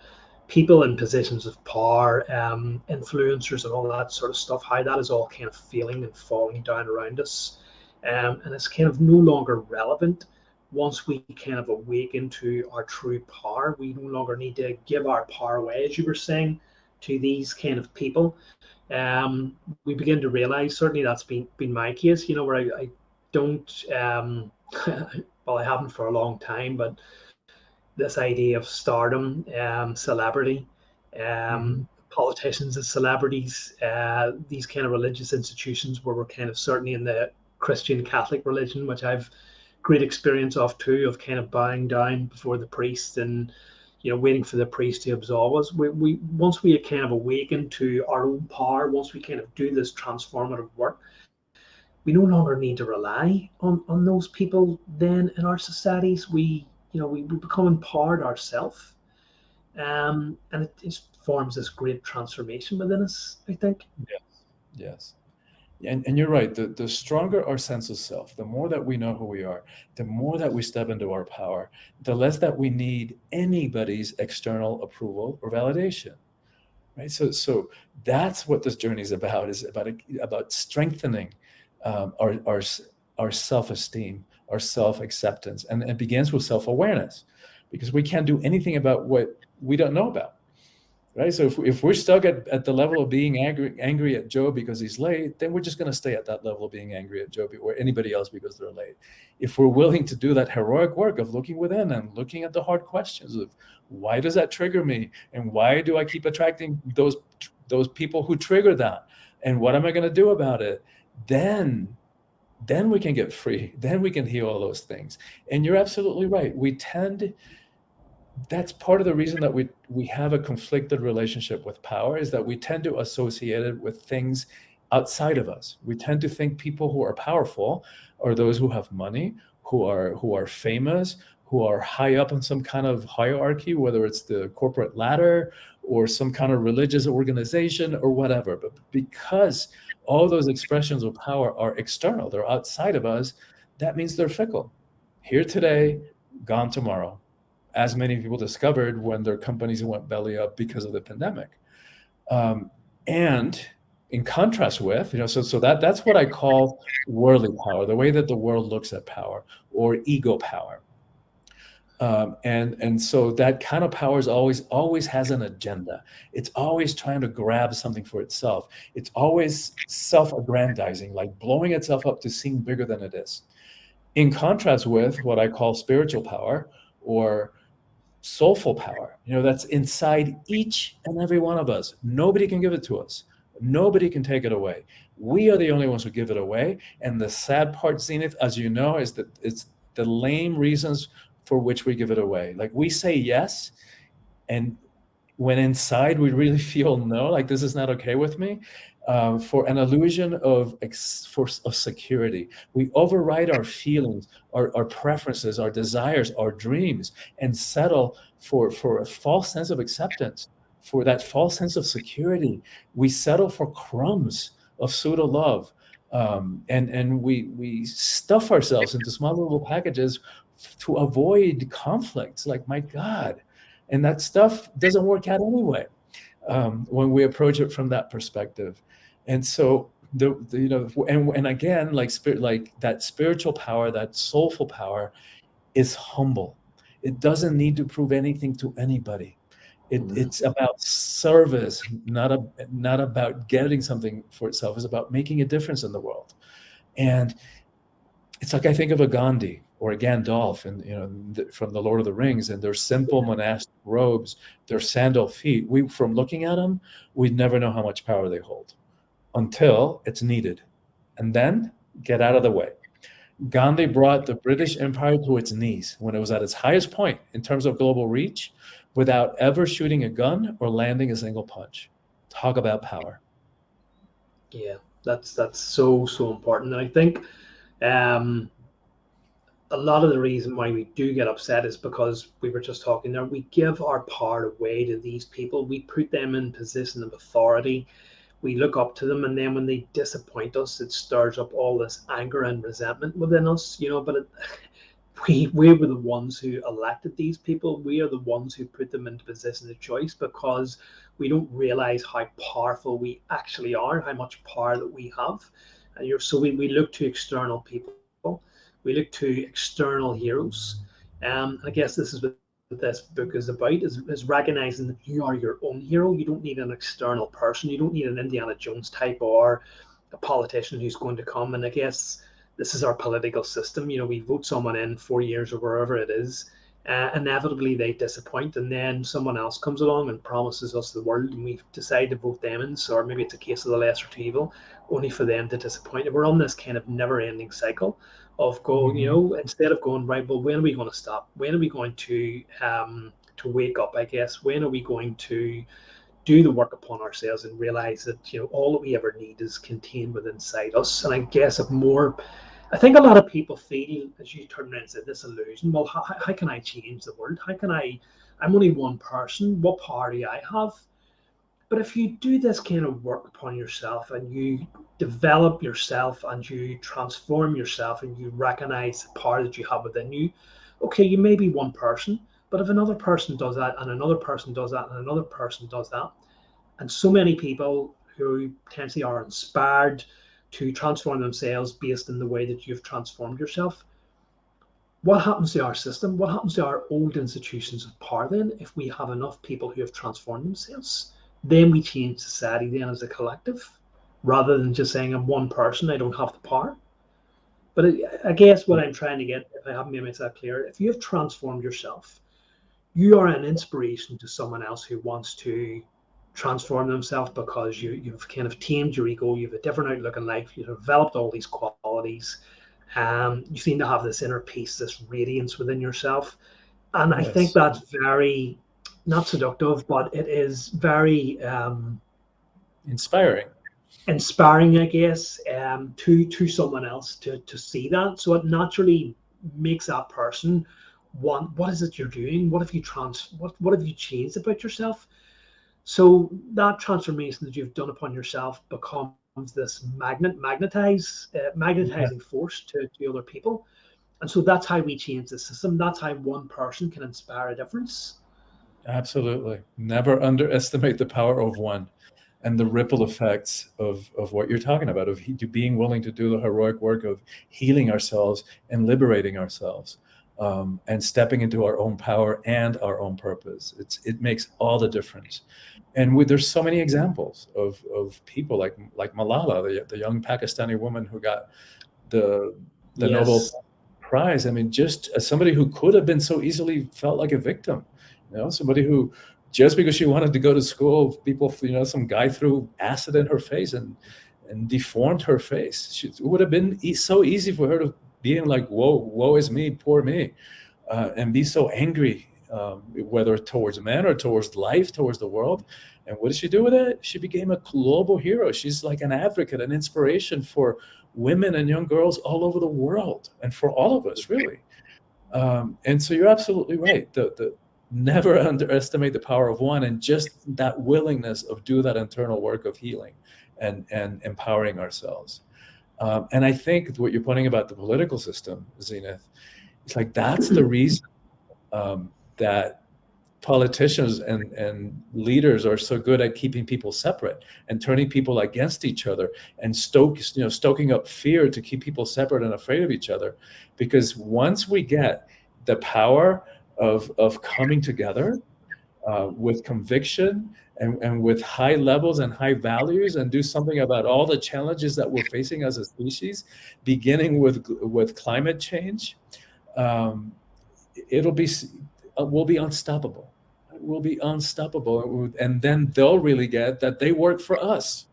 people in positions of power, influencers, and all that sort of stuff, how that is all kind of feeling and falling down around us. And it's kind of no longer relevant once we kind of awaken to our true power. We no longer need to give our power away, as you were saying, to these kind of people. We begin to realize, certainly that's been my case, where I don't, well, I haven't for a long time, but this idea of stardom, celebrity, mhm. politicians as celebrities, these kind of religious institutions where we're kind of, certainly in the Christian Catholic religion, which I've great experience of too, of kind of bowing down before the priest and waiting for the priest to absolve us. We once we kind of awaken to our own power, once we kind of do this transformative work, we no longer need to rely on those people then in our societies. We become empowered ourselves, and it just forms this great transformation within us, I think. Yes, yes. And you're right. The stronger our sense of self, the more that we know who we are, the more that we step into our power, the less that we need anybody's external approval or validation. right? So that's what this journey is about strengthening our our self-esteem, our self-acceptance, and it begins with self-awareness, because we can't do anything about what we don't know about. Right. So if we're stuck at the level of being angry at Joe because he's late, then we're just going to stay at that level of being angry at Joe or anybody else because they're late. If we're willing to do that heroic work of looking within and looking at the hard questions of why does that trigger me, and why do I keep attracting those people who trigger that, and what am I going to do about it, then we can get free. Then we can heal all those things. And you're absolutely right. That's part of the reason that we have a conflicted relationship with power, is that we tend to associate it with things outside of us. We tend to think people who are powerful are those who have money, who are famous, who are high up in some kind of hierarchy, whether it's the corporate ladder or some kind of religious organization or whatever. But because all those expressions of power are external, they're outside of us, that means they're fickle. Here today, gone tomorrow, as many people discovered when their companies went belly up because of the pandemic. And in contrast with, so that's what I call worldly power, the way that the world looks at power, or ego power. And so that kind of power is always has an agenda. It's always trying to grab something for itself. It's always self-aggrandizing, like blowing itself up to seem bigger than it is. In contrast with what I call spiritual power, or soulful power, that's inside each and every one of us. Nobody can give it to us. Nobody can take it away. We are the only ones who give it away. And the sad part, Zenith, as you know, is that it's the lame reasons for which we give it away. Like, we say yes, and when inside we really feel no, like this is not okay with me, for an illusion of security. We override our feelings, our preferences, our desires, our dreams, and settle for a false sense of acceptance, for that false sense of security. We settle for crumbs of pseudo love, and we stuff ourselves into small little packages to avoid conflicts. Like, my God. And that stuff doesn't work out anyway, when we approach it from that perspective. And so and again, like that spiritual power, that soulful power, is humble. It doesn't need to prove anything to anybody. It's about service, not about getting something for itself. It's about making a difference in the world. And it's like, I think of a Gandhi or a Gandalf, and from the Lord of the Rings, and their simple monastic robes, their sandal feet. From looking at them, we'd never know how much power they hold until it's needed, and then get out of the way. Gandhi brought the British Empire to its knees when it was at its highest point in terms of global reach, without ever shooting a gun or landing a single punch. Talk about power. Yeah, that's so important. And I think um, a lot of the reason why we do get upset is because we were just talking there. We give our power away to these people. We put them in position of authority. We look up to them, and then when they disappoint us, it stirs up all this anger and resentment within us. But we were the ones who elected these people. We are the ones who put them into position of choice, because we don't realize how powerful we actually are, how much power that we have. And so we look to external people, we look to external heroes. I guess this is what this book is about, is recognizing that you are your own hero. You don't need an external person. You don't need an Indiana Jones type or a politician who's going to come. And I guess this is our political system. We vote someone in 4 years or wherever it is. Inevitably, they disappoint, and then someone else comes along and promises us the world, and we decide to vote them in. So, or maybe it's a case of the lesser two evil, only for them to disappoint. And we're on this kind of never-ending cycle of instead of going, right, well, when are we going to stop? When are we going to wake up? I guess, when are we going to do the work upon ourselves and realize that all that we ever need is contained within inside us? And I guess I think a lot of people feel, as you turn around and said, this illusion. Well, how can I change the world? How can I'm only one person. What power do I have? But if you do this kind of work upon yourself, and you develop yourself, and you transform yourself, and you recognize the power that you have within you, okay, you may be one person, but if another person does that, and another person does that, and another person does that, And so many people who potentially are inspired to transform themselves based on the way that you've transformed yourself. What happens to our system? What happens to our old institutions of power then if we have enough people who have transformed themselves? Then we change society then as a collective, rather than just saying I'm one person, I don't have the power. But I guess what I'm trying to get, if I haven't made myself clear, if you have transformed yourself, you are an inspiration to someone else who wants to transform themselves because you've kind of tamed your ego, you have a different outlook in life, you've developed all these qualities, you seem to have this inner peace, this radiance within yourself. And I think Yes. that's very, not seductive, but it is very Inspiring. inspiring, I guess, to someone else to see that. So it naturally makes that person want, what is it you're doing? What have you what have you changed about yourself? So that transformation that you've done upon yourself becomes this Yeah, magnetizing force to other people. And so that's how we change the system. That's how one person can inspire a difference. absolutely. Never underestimate the power of one and the ripple effects of what you're talking about, of being willing to do the heroic work of healing ourselves and liberating ourselves, and stepping into our own power and our own purpose. It makes all the difference. And there's so many examples of people like Malala, the young Pakistani woman who got the Yes. Nobel Prize. I mean, just as somebody who could have been so easily felt like a victim, somebody who, just because she wanted to go to school, people, some guy threw acid in her face and deformed her face. It would have been so easy for her to be in like, woe is me, poor me, and be so angry, whether towards men or towards life, towards the world. And what did she do with it? She became a global hero. She's like an advocate, an inspiration for women and young girls all over the world, and for all of us, really. And so you're absolutely right. The never underestimate the power of one, and just that willingness of do that internal work of healing and empowering ourselves. And I think what you're pointing about the political system, Zenith, it's like that's the reason that politicians and leaders are so good at keeping people separate and turning people against each other and stoking up fear to keep people separate and afraid of each other. Because once we get the power of coming together, with conviction and with high levels and high values, and do something about all the challenges that we're facing as a species, beginning with climate change, um, it'll be we'll be unstoppable. We'll be unstoppable, and then they'll really get that they work for us.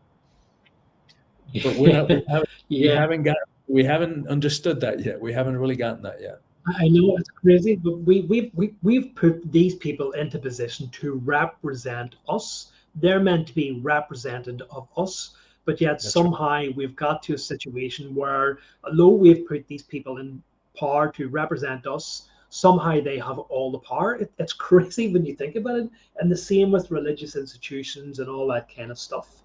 But we're not. We Yeah, haven't got. We haven't understood that yet. We haven't really gotten that yet. I know it's crazy, but we've put these people into position to represent us. They're meant to be representative of us, but yet That's right. somehow we've got to a situation where, although we've put these people in power to represent us, somehow they have all the power. It's crazy when you think about it. And the same with religious institutions and all that kind of stuff.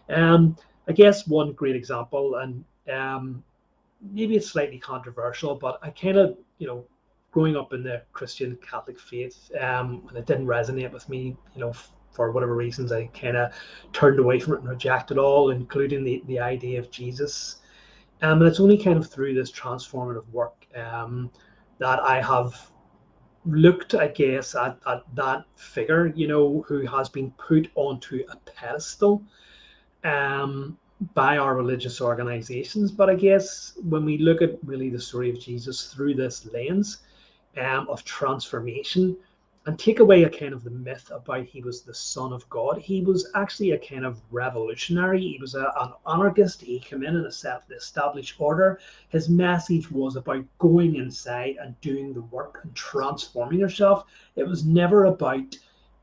Um, I guess one great example, and maybe it's slightly controversial, but I kind of, growing up in the Christian Catholic faith, and it didn't resonate with me, for whatever reasons, I kind of turned away from it and rejected all, including the idea of Jesus. And it's only kind of through this transformative work that I have looked, I guess, at that figure, who has been put onto a pedestal um, by our religious organizations. But I guess when we look at really the story of Jesus through this lens of transformation, and take away a kind of the myth about he was the son of God, he was actually a kind of revolutionary. He was an anarchist. He came in and set the established order. His message was about going inside and doing the work and transforming yourself. It was never about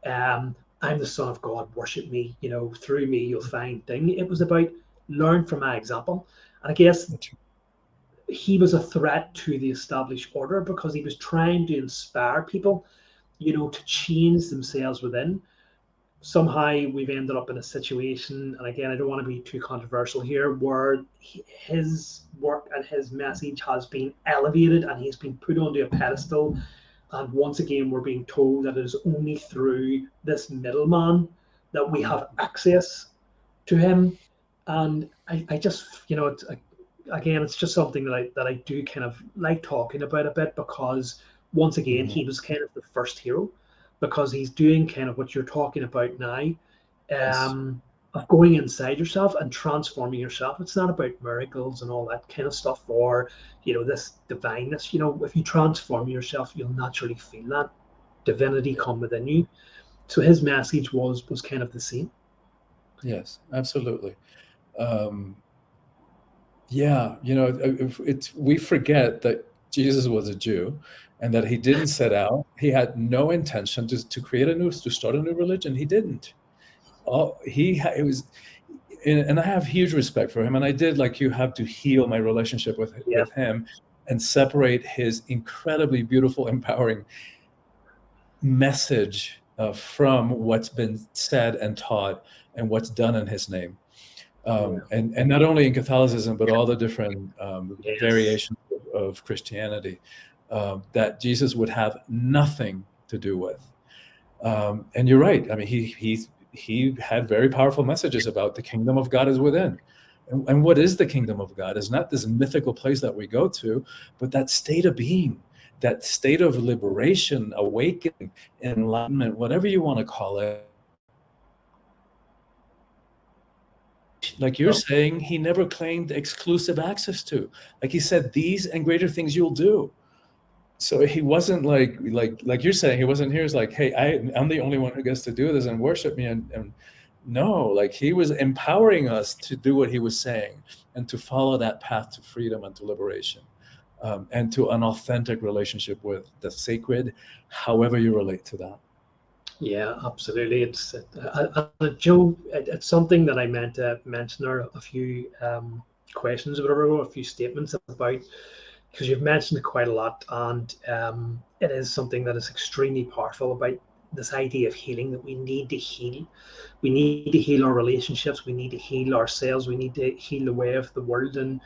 I'm the son of God, worship me, through me you'll find thing. It was about learn from my example. And I guess That's he was a threat to the established order because he was trying to inspire people, to change themselves within. Somehow we've ended up in a situation, and again, I don't want to be too controversial here, where his work and his message has been elevated and he's been put onto a pedestal. And once again, we're being told that it is only through this middleman that we have access to him. And I just, it's, again, it's just something that I do kind of like talking about a bit, because once again, Mhm. he was kind of the first hero, because he's doing kind of what you're talking about now, Yes. of going inside yourself and transforming yourself. It's not about miracles and all that kind of stuff, or this divineness. If you transform yourself, you'll naturally feel that divinity Yeah. come within you. So his message was kind of the same. Yes, absolutely. Um, yeah, we forget that Jesus was a Jew, and that he didn't set out. He had no intention to start a new religion. He didn't. It was, and I have huge respect for him. And I did, like you, have to heal my relationship Yeah, with him, and separate his incredibly beautiful, empowering message from what's been said and taught and what's done in his name. yeah, And not only in Catholicism, but all the different yes, variations of Christianity, that Jesus would have nothing to do with. And you're right. I mean, he had very powerful messages about the kingdom of God is within. And what is the kingdom of God? Is not this mythical place that we go to, but that state of being, that state of liberation, awakening, enlightenment, whatever you want to call it. Like you're oh, saying, he never claimed exclusive access to. Like he said, these and greater things you'll do. So he wasn't like you're saying, he wasn't here as like, hey, I'm the only one who gets to do this and worship me. And no, like he was empowering us to do what he was saying, and to follow that path to freedom and to liberation, and to an authentic relationship with the sacred, however you relate to that. yeah, absolutely. Joe, it's something that I meant to mention there a few questions or whatever, a few statements about, because you've mentioned it quite a lot, and it is something that is extremely powerful about this idea of healing, that we need to heal. We need to heal our relationships. We need to heal ourselves. We need to heal the way of the world. And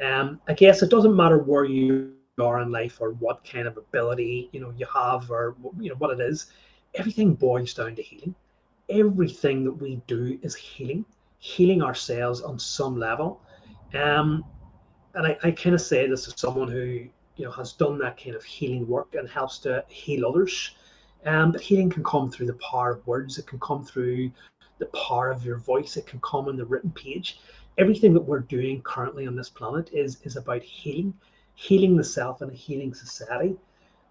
I guess it doesn't matter where you are in life or what kind of ability you have, or what it is. Everything boils down to healing. Everything that we do is healing ourselves on some level. Um, and I kind of say this as someone who has done that kind of healing work and helps to heal others. But healing can come through the power of words. It can come through the power of your voice. It can come on the written page. Everything that we're doing currently on this planet is about healing the self in a healing society,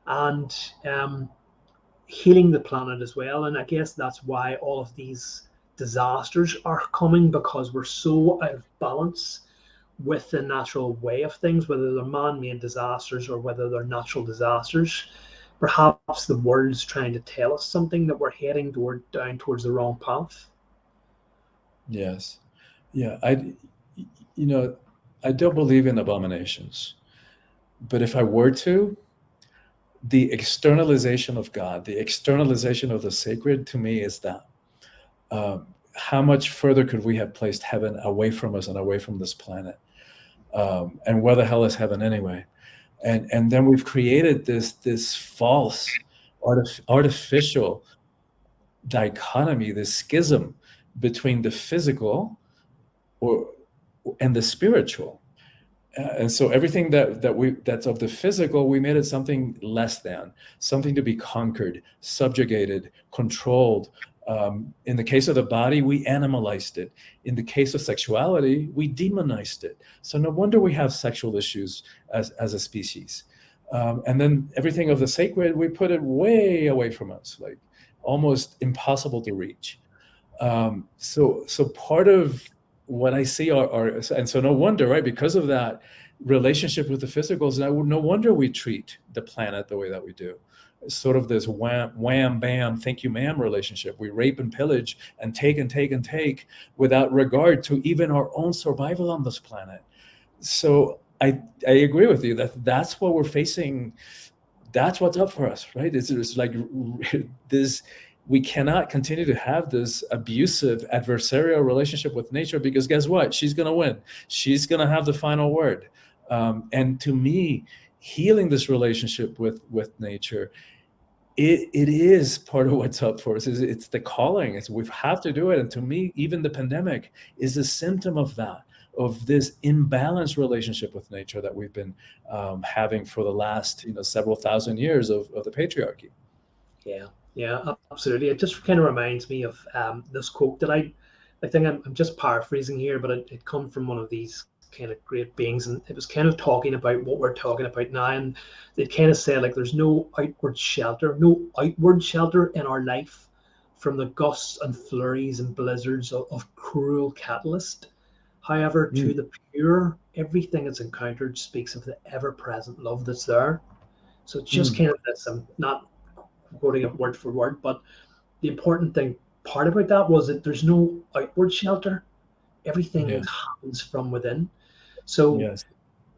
and healing the planet as well. And I guess that's why all of these disasters are coming, because we're so out of balance with the natural way of things, whether they're man-made disasters or whether they're natural disasters. Perhaps the world's trying to tell us something, that we're heading down towards the wrong path. Yes. Yeah. You know, I don't believe in abominations, but if I were to, the externalization of God, the externalization of the sacred, to me is that. How much further could we have placed heaven away from us and away from this planet? And where the hell is heaven anyway? And then we've created this false, artificial dichotomy, this schism between the physical or and the spiritual. And so everything that's of the physical, we made it something less than, something to be conquered, subjugated, controlled. In the case of the body, we animalized it. In the case of sexuality, we demonized it. So no wonder we have sexual issues as a species. And then everything of the sacred, we put it way away from us, like almost impossible to reach. So part of what I see are, and so no wonder, right? Because of that relationship with the physicals, no wonder we treat the planet the way that we do. It's sort of this wham, bam, thank you, ma'am relationship. We rape and pillage and take and take and take without regard to even our own survival on this planet. So I agree with you that that's what we're facing. That's what's up for us, right? It's like this. We cannot continue to have this abusive adversarial relationship with nature, because guess what? She's going to win. She's going to have the final word. And to me, healing this relationship with nature it is part of what's up for us. It's the calling. We have to do it. And to me, even the pandemic is a symptom of that, of this imbalanced relationship with nature that we've been having for the last several thousand years of the patriarchy. Yeah, absolutely. It just kind of reminds me of this quote that I think I'm just paraphrasing here, but it come from one of these kind of great beings, and it was kind of talking about what we're talking about now, and it kind of said like there's no outward shelter in our life from the gusts and flurries and blizzards of cruel catalyst. However, Mm, to the pure, everything it's encountered speaks of the ever-present love that's there. So it's just mm, kind of this. I'm not quoting it word for word, but the important thing part about that was that there's no outward shelter. yeah. Everything happens from within. So Yes.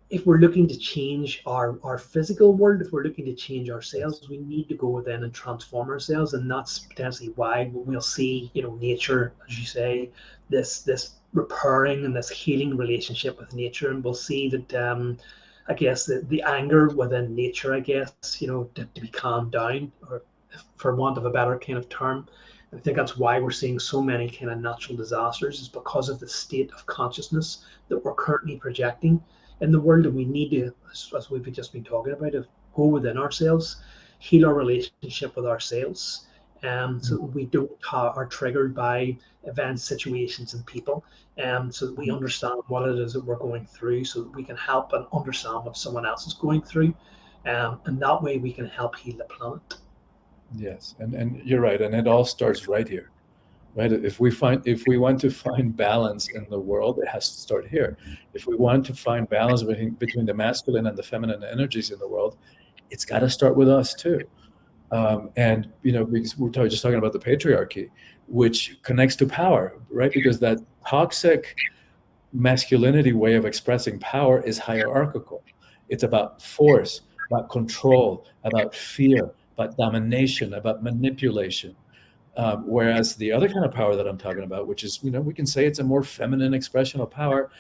if we're looking to change our physical world, if we're looking to change Yes. ourselves, we need to go within and transform ourselves. And that's potentially why we'll see, nature, as you say, this repairing and this healing relationship with nature. And we'll see that I guess the anger within nature, I guess, to be calmed down, or for want of a better kind of term. I think that's why we're seeing so many kind of natural disasters, is because of the state of consciousness that we're currently projecting in the world. And we need to, as we've just been talking about, to go within ourselves, heal our relationship with ourselves, so Mm, that we don't are triggered by events, situations, and people, so that we mm. understand what it is that we're going through, so that we can help and understand what someone else is going through, and that way we can help heal the planet. Yes, and you're right, and it all starts right here, right? If we want to find balance in the world, it has to start here. If we want to find balance between the masculine and the feminine energies in the world, it's got to start with us too. And because just talking about the patriarchy, which connects to power, right? Because that toxic masculinity way of expressing power is hierarchical. It's about force, about control, about fear, about domination, about manipulation. Whereas the other kind of power that I'm talking about, which is, we can say it's a more feminine expression of power.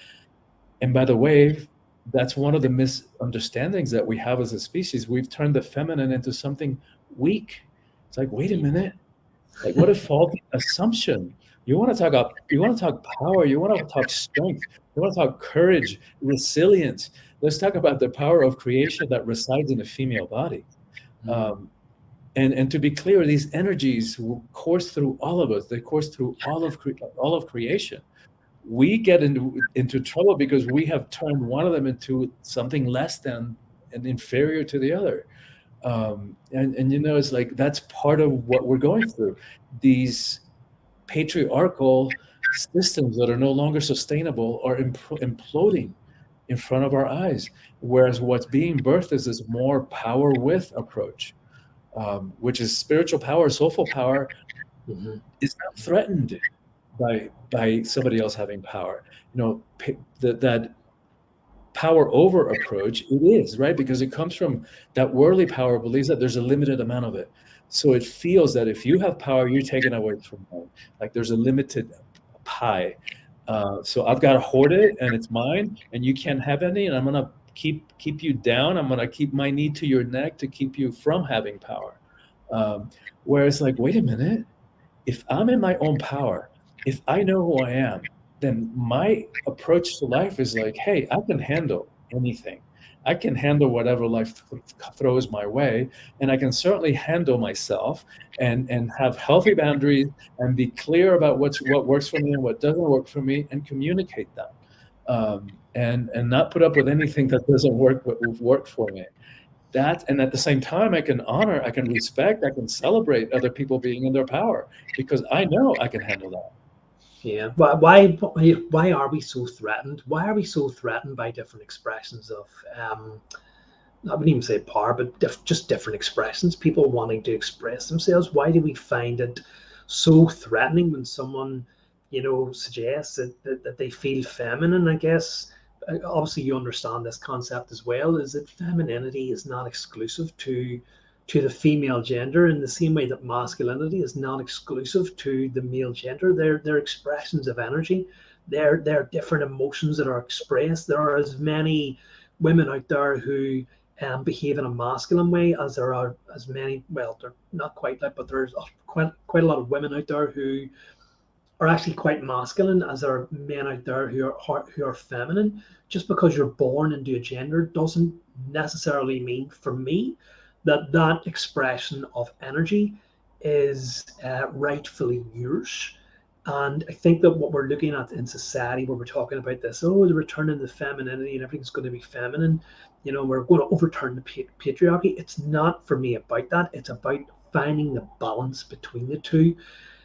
And by the way, that's one of the misunderstandings that we have as a species. We've turned the feminine into something weak. It's like, wait a minute, like what a faulty assumption. You want to talk power, you want to talk strength, you want to talk courage, resilience. Let's talk about the power of creation that resides in a female body. Mm. Um, and to be clear, these energies will course through all of us. They course through all of creation. We get into trouble because we have turned one of them into something less than and inferior to the other. And it's like that's part of what we're going through. These patriarchal systems that are no longer sustainable are imploding in front of our eyes. Whereas what's being birthed is this more power with approach, which is spiritual power, soulful power, Mhm. is not threatened by somebody else having power. That power over approach, it is, right? Because it comes from that worldly power believes that there's a limited amount of it. So it feels that if you have power, you're taking away from them. Like there's a limited pie. So I've got to hoard it and it's mine and you can't have any. And I'm going to keep you down. I'm going to keep my knee to your neck to keep you from having power. Um, Whereas like, wait a minute, if I'm in my own power, if I know who I am, then my approach to life is like, hey, I can handle anything. I can handle whatever life throws my way, and I can certainly handle myself and have healthy boundaries and be clear about what works for me and what doesn't work for me, and communicate that, and not put up with anything that doesn't work for me. That, and at the same time, I can honor, I can respect, I can celebrate other people being in their power because I know I can handle that. Yeah. Why are we so threatened? Why are we so threatened by different expressions of I wouldn't even say power, but just different expressions, people wanting to express themselves? Why do we find it so threatening when someone, suggests that they feel feminine? I guess obviously you understand this concept as well, is that femininity is not exclusive to the female gender in the same way that masculinity is not exclusive to the male gender. They're expressions of energy. They're different emotions that are expressed. There are as many women out there who behave in a masculine way as there are as many, well, they're not quite like, but there's quite a lot of women out there who are actually quite masculine, as there are men out there who are feminine. Just because you're born into a gender doesn't necessarily mean, for me, that that expression of energy is rightfully yours. And I think that what we're looking at in society, where we're talking about this, oh, the return of the femininity and everything's going to be feminine, you know, we're going to overturn the patriarchy. It's not, for me, about that. It's about finding the balance between the two.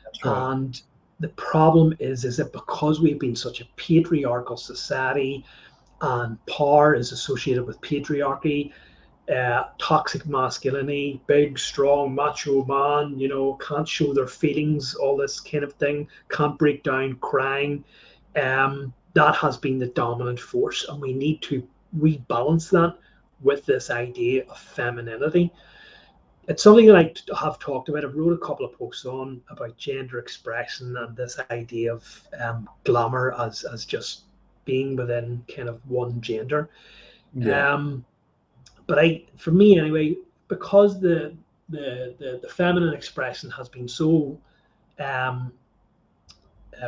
That's right. And the problem is that because we've been such a patriarchal society, and power is associated with patriarchy, toxic masculinity, big, strong, macho man, you know, can't show their feelings, all this kind of thing, can't break down crying. That has been the dominant force, and we need to rebalance that with this idea of femininity. It's something that I have talked about. I've wrote a couple of posts on about gender expression and this idea of glamour as just being within kind of one gender. Yeah. Um, but for me anyway, because the feminine expression has been so um,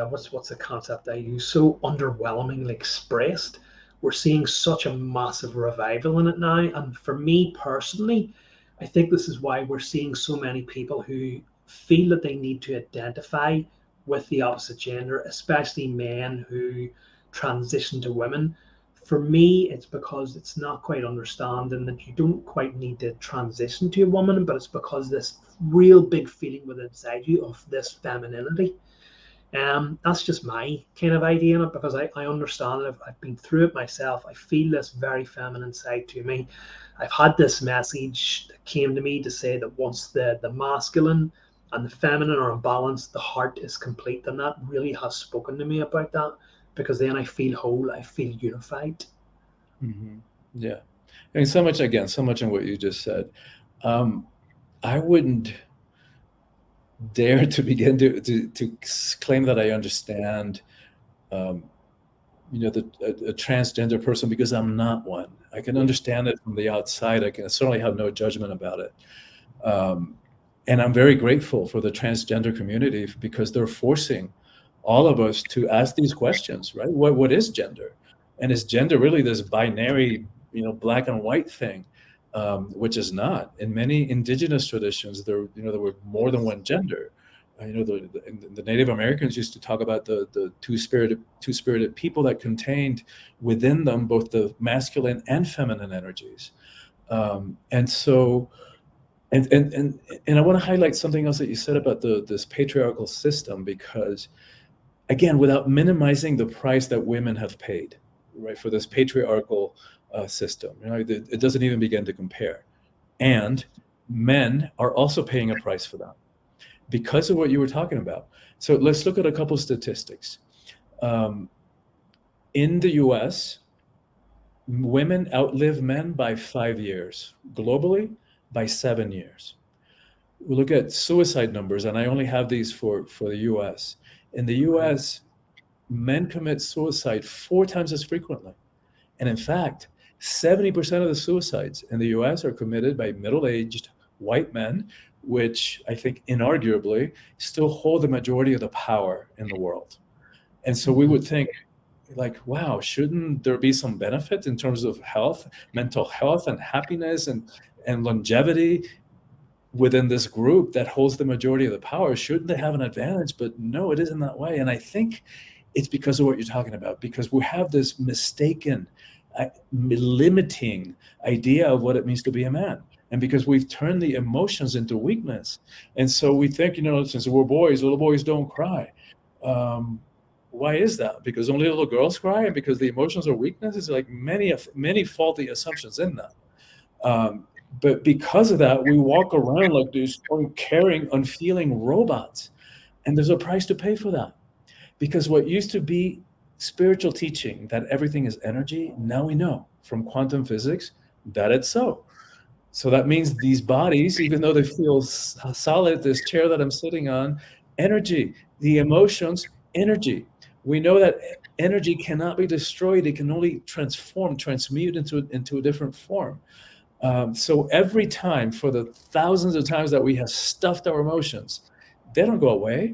what's the concept I use, so underwhelmingly expressed, we're seeing such a massive revival in it now. And for me personally, I think this is why we're seeing so many people who feel that they need to identify with the opposite gender, especially men who transition to women. For me, it's because it's not quite understanding that you don't quite need to transition to a woman, but it's because this real big feeling within inside you of this femininity. That's just my kind of idea in it, because I understand it. I've been through it myself. I feel this very feminine side to me. I've had this message that came to me to say that once the masculine and the feminine are in balance, the heart is complete. And that really has spoken to me about that, because then I feel whole, I feel unified. Hmm. Yeah. I mean, so much, again, so much in what you just said. Um, I wouldn't dare to begin to claim that I understand, um, a transgender person, because I'm not one. I can Yeah. understand it from the outside. I can certainly have no judgment about it. Um, and I'm very grateful for the transgender community, because they're forcing all of us to ask these questions, right? What is gender? And is gender really this binary, black and white thing? Which is not. In many indigenous traditions, there were more than one gender. The Native Americans used to talk about the two spirited people that contained within them both the masculine and feminine energies. And so, and I want to highlight something else that you said about this patriarchal system, because again, without minimizing the price that women have paid, right, for this patriarchal system, it doesn't even begin to compare. And men are also paying a price for that because of what you were talking about. So let's look at a couple statistics. Um, in the US, women outlive men by 5 years. Globally, by 7 years. We look at suicide numbers, and I only have these for the US. In the US, men commit suicide 4 times as frequently. And in fact, 70% of the suicides in the US are committed by middle-aged white men, which I think inarguably still hold the majority of the power in the world. And so we would think, like, wow, shouldn't there be some benefit in terms of health, mental health and happiness and longevity within this group that holds the majority of the power? Shouldn't they have an advantage? But no, it isn't that way. And I think it's because of what you're talking about, because we have this mistaken, limiting idea of what it means to be a man. And because we've turned the emotions into weakness. And so we think, since we're boys, little boys don't cry. Why is that? Because only little girls cry, and because the emotions are weaknesses? Like many faulty assumptions in that. But because of that, we walk around like these uncaring, unfeeling robots. And there's a price to pay for that. Because what used to be spiritual teaching, that everything is energy, now we know from quantum physics that it's so. So that means these bodies, even though they feel solid, this chair that I'm sitting on, energy, the emotions, energy. We know that energy cannot be destroyed. It can only transmute into a different form. So every time, for the thousands of times that we have stuffed our emotions, they don't go away.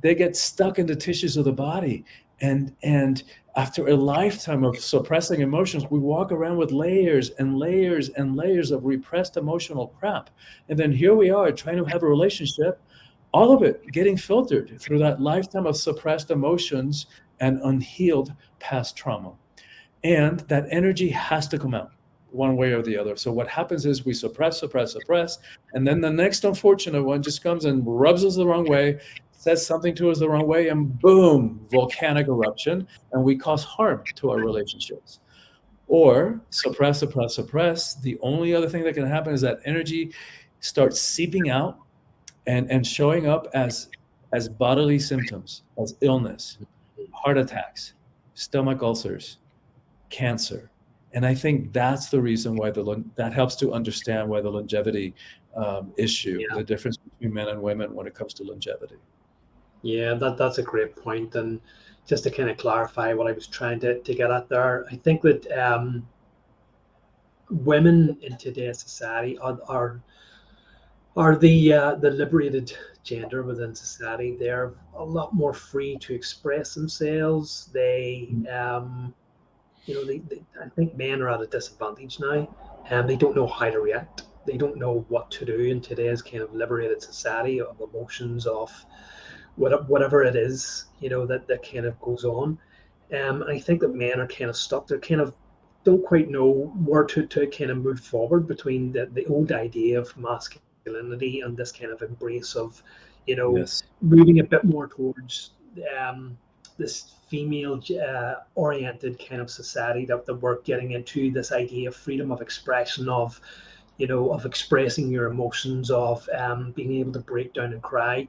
They get stuck in the tissues of the body. And after a lifetime of suppressing emotions, we walk around with layers and layers and layers of repressed emotional crap. And then here we are trying to have a relationship, all of it getting filtered through that lifetime of suppressed emotions and unhealed past trauma. And that energy has to come out one way or the other. So what happens is we suppress, suppress, suppress, and then the next unfortunate one just comes and rubs us the wrong way, says something to us the wrong way, and boom, volcanic eruption, and we cause harm to our relationships. Or suppress, suppress, suppress. The only other thing that can happen is that energy starts seeping out and showing up as bodily symptoms, as illness, heart attacks, stomach ulcers, cancer. And I think that's the reason why that helps to understand why the longevity issue, Yeah. the difference between men and women when it comes to longevity. Yeah, that's a great point. And just to kind of clarify what I was trying to get at there, I think that women in today's society are the liberated gender within society. They're a lot more free to express themselves. I think men are at a disadvantage now, and they don't know how to react. They don't know what to do in today's kind of liberated society of emotions, of whatever it is, that kind of goes on. I think that men are kind of stuck. They're kind of don't quite know where to kind of move forward between the old idea of masculinity and this kind of embrace of, Yes. moving a bit more towards um, this female oriented kind of society that we're getting into this idea of freedom of expression, of expressing your emotions, of being able to break down and cry.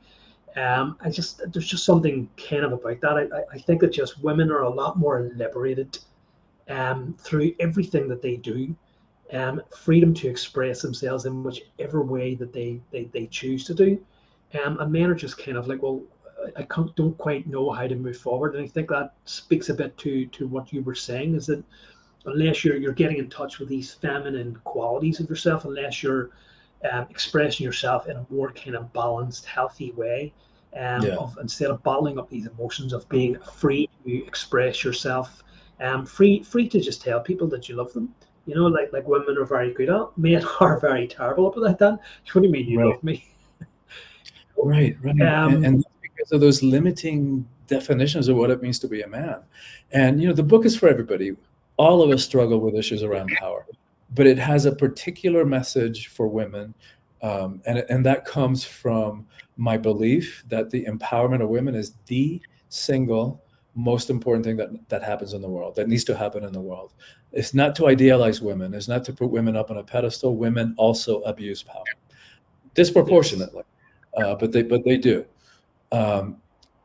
There's just something kind of about that. I think that just women are a lot more liberated through everything that they do, freedom to express themselves in whichever way that they choose to do. And men are just kind of like, well, don't quite know how to move forward. And I think that speaks a bit to what you were saying, is that unless you're getting in touch with these feminine qualities of yourself, unless you're expressing yourself in a more kind of balanced, healthy way, Yeah. of instead of bottling up these emotions, of being free to express yourself, free to just tell people that you love them. Like women are very good at, men are very terrible at that. What do you mean you Right. love me? Right. Right. Um, And that's because of those limiting definitions of what it means to be a man. And the book is for everybody. All of us struggle with issues around power, but it has a particular message for women, and that comes from my belief that the empowerment of women is the single most important thing that happens in the world, that needs to happen in the world. It's not to idealize women. It's not to put women up on a pedestal. Women also abuse power yes. disproportionately, but they do. Um,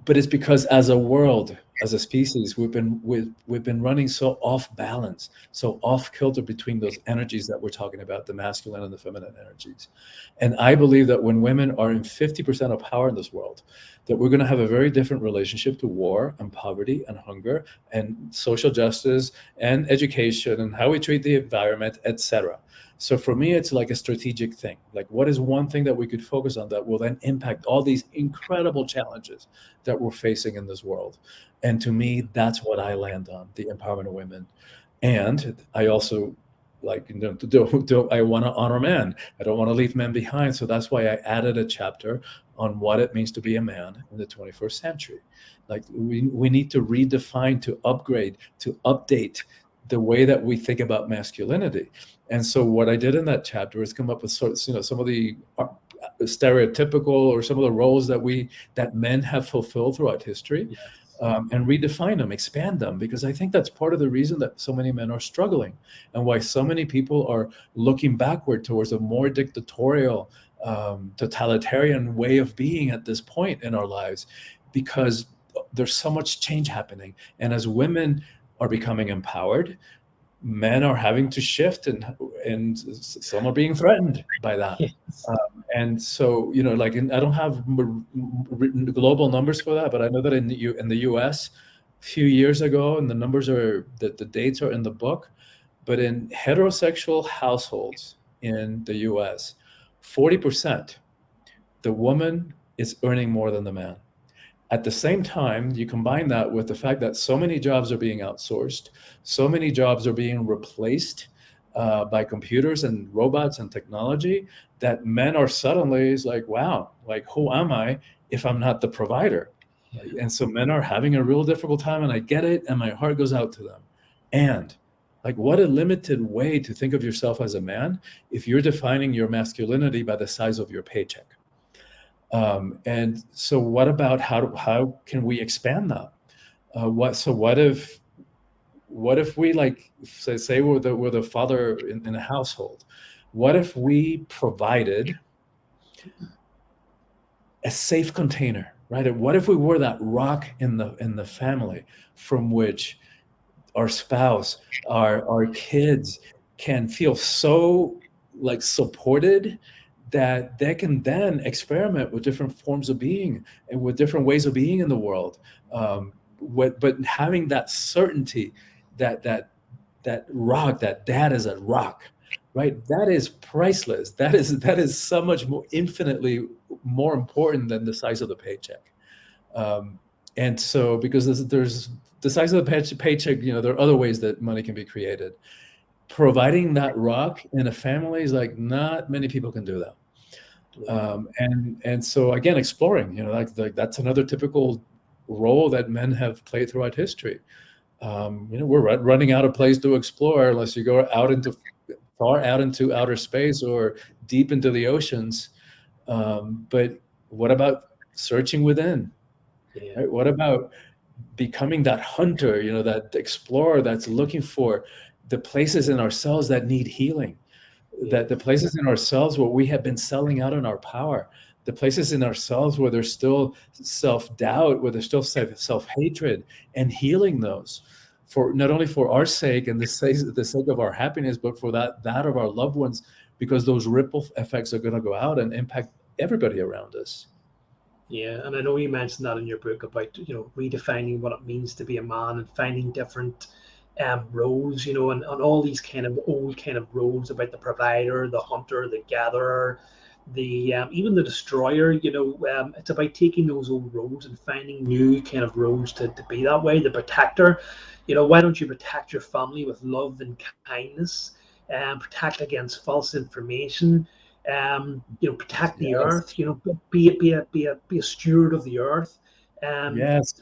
but it's because as a world, as a species, we've been running so off balance, so off kilter between those energies that we're talking about, the masculine and the feminine energies. And I believe that when women are in 50% of power in this world, that we're going to have a very different relationship to war and poverty and hunger and social justice and education and how we treat the environment, etc. So for me, it's like a strategic thing. Like, what is one thing that we could focus on that will then impact all these incredible challenges that we're facing in this world? And to me, that's what I land on: the empowerment of women. And I also like, I want to honor men. I don't want to leave men behind. So that's why I added a chapter on what it means to be a man in the 21st century. Like, we need to redefine, to upgrade, to update the way that we think about masculinity. And so what I did in that chapter is come up with some of the stereotypical, or some of the roles that men have fulfilled throughout history, Yes. and redefine them, expand them, because I think that's part of the reason that so many men are struggling, and why so many people are looking backward towards a more dictatorial, totalitarian way of being at this point in our lives, because there's so much change happening. And as women are becoming empowered, men are having to shift, and some are being threatened by that. Yes. And so, like, I don't have global numbers for that, but I know that in the US a few years ago, and the dates are in the book, But in heterosexual households in the US, 40%, the woman is earning more than the man. At the same time, you combine that with the fact that so many jobs are being outsourced, so many jobs are being replaced by computers and robots and technology, that men are suddenly is like, wow, like who am I if I'm not the provider? Like, and so men are having a real difficult time, and I get it, and my heart goes out to them. And like, what a limited way to think of yourself as a man if you're defining your masculinity by the size of your paycheck. And so, what about how can we expand that? What if we, like, say we're the father in a household? What if we provided a safe container, right? And what if we were that rock in the family from which our spouse, our kids can feel so like supported that they can then experiment with different forms of being and with different ways of being in the world. But having that certainty that that rock, that dad is a rock, right? That is priceless. That is so much more, infinitely more important than the size of the paycheck. Um, and so, because there's the size of the paycheck, there are other ways that money can be created. Providing that rock in a family is like not many people can do that. And so again, exploring, like that's another typical role that men have played throughout history. We're running out of place to explore unless you go far out into outer space or deep into the oceans. But what about searching within? Yeah. Right? What about becoming that hunter, that explorer that's looking for the places in ourselves that need healing, Yeah. that the places in ourselves where we have been selling out on our power, the places in ourselves where there's still self-doubt, where there's still self-hatred, and healing those, for not only for our sake and the sake of our happiness, but for that of our loved ones, because those ripple effects are going to go out and impact everybody around us. Yeah, and I know you mentioned that in your book about redefining what it means to be a man and finding different roles, and all these kind of old kind of roles about the provider, the hunter, the gatherer, the even the destroyer. It's about taking those old roles and finding new kind of roles to be that way. The protector, why don't you protect your family with love and kindness, and protect against false information, protect the Yes. earth, be a steward of the earth. Um, Yes.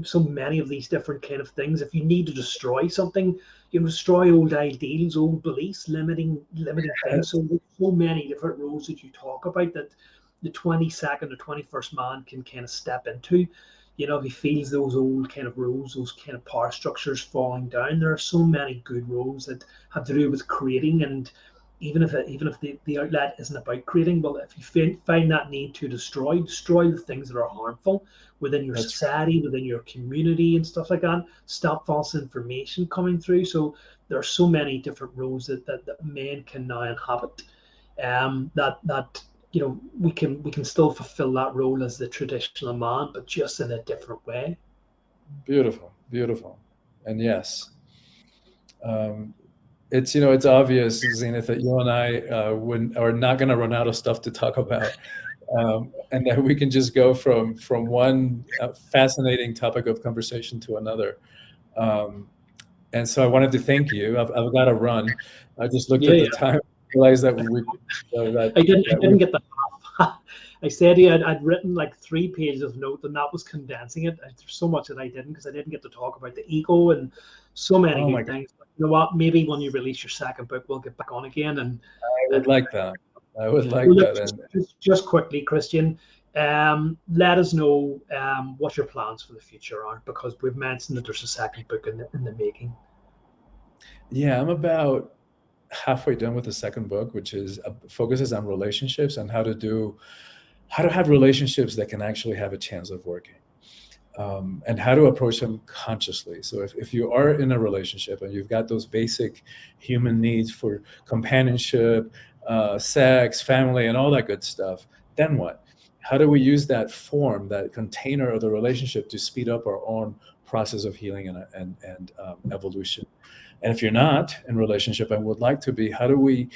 so many of these different kind of things. If you need to destroy something, destroy old ideals, old beliefs, limiting things. So there's so many different roles that you talk about that the 22nd or 21st man can kind of step into. If he feels those old kind of roles, those kind of power structures falling down, there are so many good roles that have to do with creating. And even if the outlet isn't about creating, well, if you find that need to destroy the things that are harmful within your That's society, within your community, and stuff like that. Stop false information coming through. So there are so many different roles that men can now inhabit. That we can still fulfill that role as the traditional man, but just in a different way. beautiful, beautiful. And yes, um, it's obvious, Zenith, that you and I are not going to run out of stuff to talk about, and that we can just go from one fascinating topic of conversation to another. Um, and so I wanted to thank you. I've got to run. I just looked Yeah, at the yeah. time, realized that we I didn't. I that we didn't get the half. I said to you I'd written like 3 pages of note, and that was condensing it. There's so much that I didn't because I didn't get to talk about the ego and so many oh my good God, things. But you know what? Maybe when you release your second book, we'll get back on again. And I would and like that. I would like well, look, that. And just quickly, Christian, let us know what your plans for the future are, because we've mentioned that there's a second book in the making. yeah, I'm about halfway done with the second book, which is focuses on relationships and how to have relationships that can actually have a chance of working, and how to approach them consciously. So if you are in a relationship and you've got those basic human needs for companionship, sex, family, and all that good stuff, then what? How do we use that form, that container of the relationship, to speed up our own process of healing and evolution? And if you're not in relationship and would like to be, how do we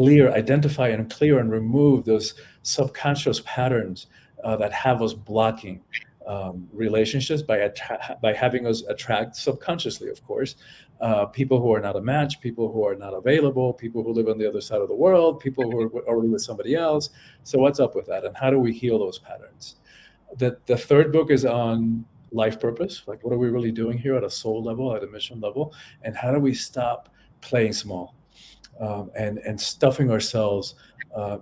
identify and clear and remove those subconscious patterns that have us blocking relationships by having us attract subconsciously, of course, people who are not a match, people who are not available, people who live on the other side of the world, people who are already with somebody else. So what's up with that, and how do we heal those patterns? The third book is on life purpose, like what are we really doing here at a soul level, at a mission level, and how do we stop playing small and stuffing ourselves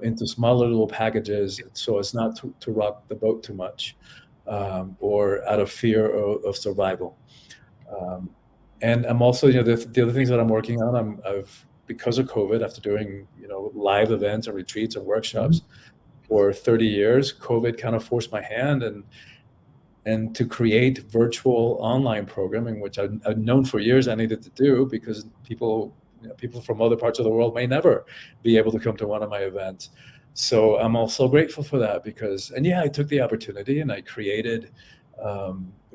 into smaller little packages so as not to rock the boat too much, or out of fear of survival. Um, and I'm also, the other things that I'm working on, I've because of COVID, after doing live events and retreats and workshops for 30 years, COVID kind of forced my hand and to create virtual online programming, which I've known for years I needed to do, because people from other parts of the world may never be able to come to one of my events. So I'm also grateful for that, I took the opportunity and I created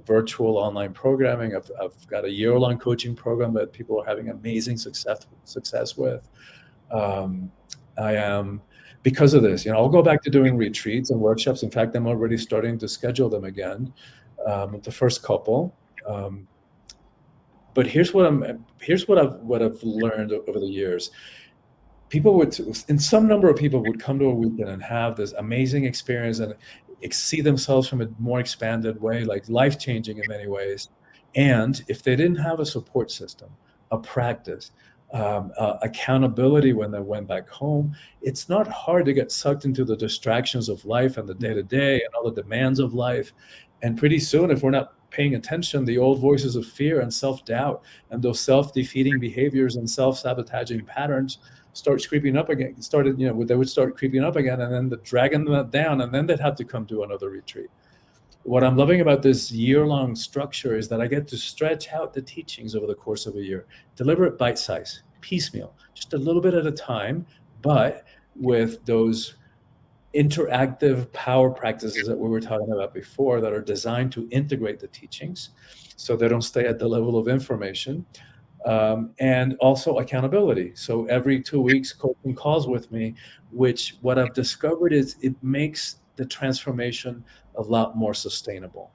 virtual online programming. I've got a year-long coaching program that people are having amazing success with. Um, I am Because of this, I'll go back to doing retreats and workshops. In fact, I'm already starting to schedule them again, the first couple. But here's what I've learned over the years. Some number of people would come to a weekend and have this amazing experience and see themselves from a more expanded way, like life-changing in many ways. And if they didn't have a support system, a practice, accountability when they went back home, it's not hard to get sucked into the distractions of life and the day-to-day and all the demands of life. And pretty soon, if we're not paying attention, the old voices of fear and self-doubt and those self-defeating behaviors and self-sabotaging patterns starts creeping up again. They would start creeping up again, and then dragging them down, and then they'd have to come to another retreat. What I'm loving about this year-long structure is that I get to stretch out the teachings over the course of a year, deliver it bite-size, piecemeal, just a little bit at a time, but with those interactive power practices that we were talking about before, that are designed to integrate the teachings so they don't stay at the level of information. And also accountability. So every 2 weeks, coaching calls with me, which what I've discovered is it makes the transformation a lot more sustainable.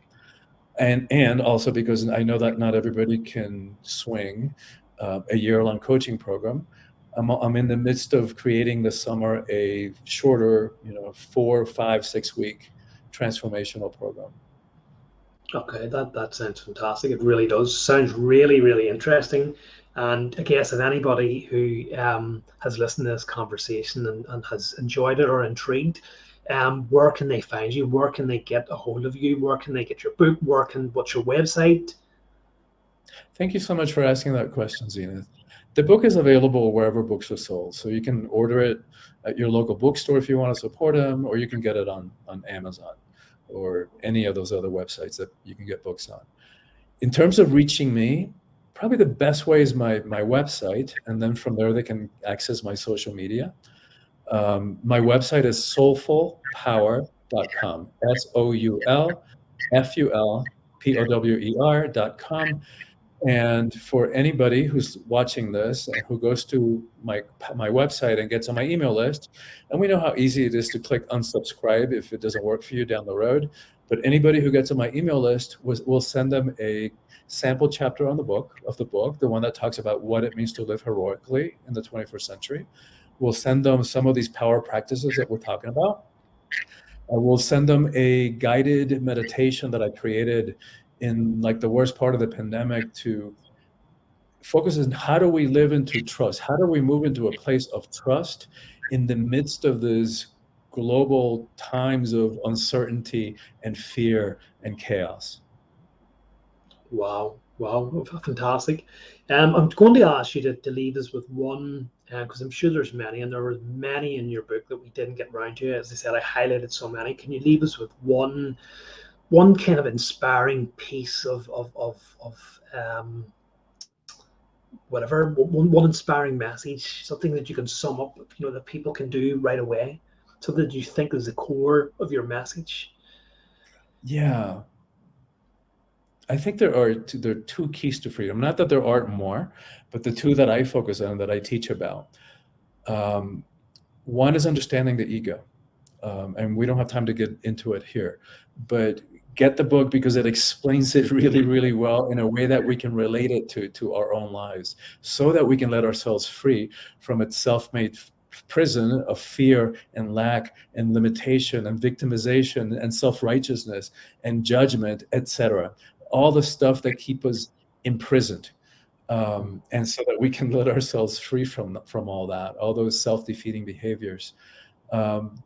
And also because I know that not everybody can swing a year-long coaching program. I'm in the midst of creating this summer a shorter, 4, 5, 6 week transformational program. Okay, that sounds fantastic. It really does. Sounds really, really interesting. And I guess if anybody who has listened to this conversation and has enjoyed it or intrigued, where can they find you? Where can they get a hold of you? Where can they get your book? What's your website? Thank you so much for asking that question, Zenith. The book is available wherever books are sold. So you can order it at your local bookstore if you want to support them, or you can get it on Amazon or any of those other websites that you can get books on. In terms of reaching me, probably the best way is my website. And then from there, they can access my social media. My website is soulfulpower.com, SOULFULPOWER.com. And for anybody who's watching this and who goes to my website and gets on my email list, and we know how easy it is to click unsubscribe if it doesn't work for you down the road. But anybody who gets on my email list, we'll send them a sample chapter of the book, the one that talks about what it means to live heroically in the 21st century. We'll send them some of these power practices that we're talking about. I will send them a guided meditation that I created in like the worst part of the pandemic to focus on how do we live into trust? How do we move into a place of trust in the midst of these global times of uncertainty and fear and chaos? Wow, wow, fantastic. I'm going to ask you to leave us with one, because I'm sure there's many, and there were many in your book that we didn't get around to. As I said, I highlighted so many. Can you leave us with one kind of inspiring piece of whatever, one inspiring message, something that you can sum up, that people can do right away? something that you think is the core of your message? Yeah. I think there are two keys to freedom. Not that there aren't more, but the two that I focus on, that I teach about. Um, One is understanding the ego. And we don't have time to get into it here, but get the book because it explains it really, really well in a way that we can relate it to our own lives, so that we can let ourselves free from its self-made prison of fear and lack and limitation and victimization and self-righteousness and judgment, etc. All the stuff that keep us imprisoned. And so that we can let ourselves free from all that, all those self-defeating behaviors.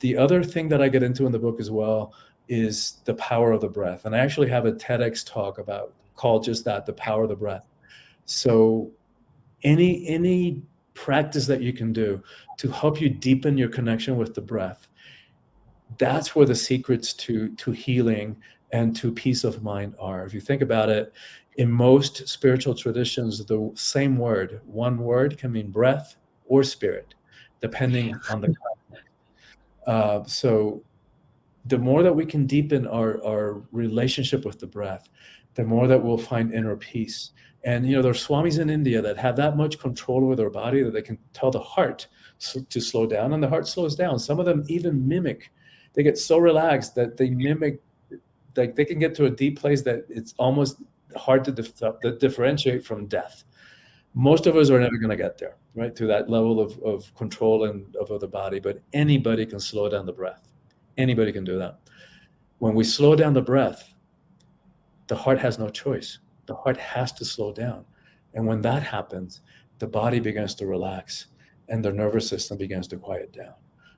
The other thing that I get into in the book as well is the power of the breath. And I actually have a TEDx talk about, called just that, the power of the breath. So any practice that you can do to help you deepen your connection with the breath, that's where the secrets to healing and to peace of mind are. If you think about it, in most spiritual traditions, the same word, one word, can mean breath or spirit, depending on the so the more that we can deepen our relationship with the breath, the more that we'll find inner peace. And there's swamis in India that have that much control over their body that they can tell the heart to slow down, and the heart slows down. Some of them even mimic. They get so relaxed that they mimic, like they can get to a deep place that it's almost hard to differentiate from death. Most of us are never going to get there, right, to that level of control and of the body, but anybody can slow down the breath. Anybody can do that. When we slow down the breath, the heart has no choice. The heart has to slow down. And when that happens, the body begins to relax and the nervous system begins to quiet down.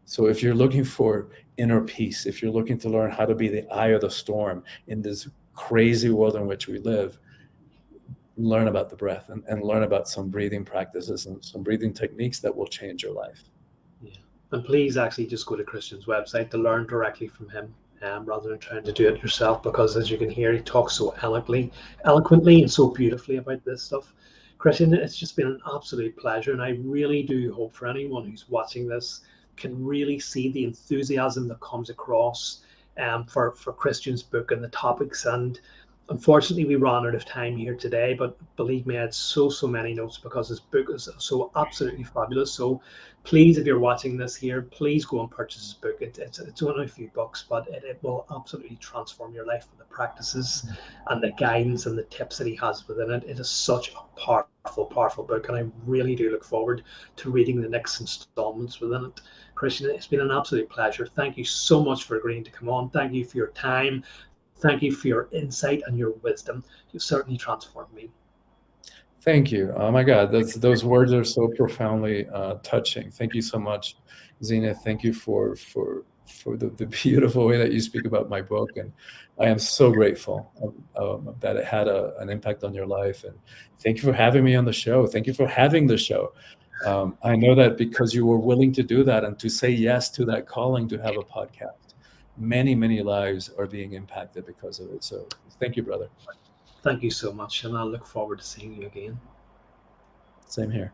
So if you're looking for inner peace, if you're looking to learn how to be the eye of the storm in this crazy world in which we live, learn about the breath and learn about some breathing practices and some breathing techniques that will change your life. Yeah. And please actually just go to Christian's website to learn directly from him, rather than trying to do it yourself, because as you can hear, he talks so eloquently and so beautifully about this stuff. Christian, it's just been an absolute pleasure, and I really do hope for anyone who's watching this can really see the enthusiasm that comes across, for Christian's book and the topics. And unfortunately, we ran out of time here today, but believe me, I had so many notes because this book is so absolutely fabulous. So please, if you're watching this here, please go and purchase this book. It's only a few bucks, but it will absolutely transform your life with the practices and the guidance and the tips that he has within it. It is such a powerful book, and I really do look forward to reading the next installments within it. Christian, it's been an absolute pleasure. Thank you so much for agreeing to come on. Thank you for your time. Thank you for your insight and your wisdom. You've certainly transformed me. Thank you. Oh my God, those words are so profoundly touching. Thank you so much, Zena. Thank you for the beautiful way that you speak about my book, and I am so grateful that it had an impact on your life. And thank you for having me on the show. Thank you for having the show. I know that because you were willing to do that and to say yes to that calling to have a podcast, many lives are being impacted because of it. So thank you, brother. Thank you so much, and I look forward to seeing you again. Same here.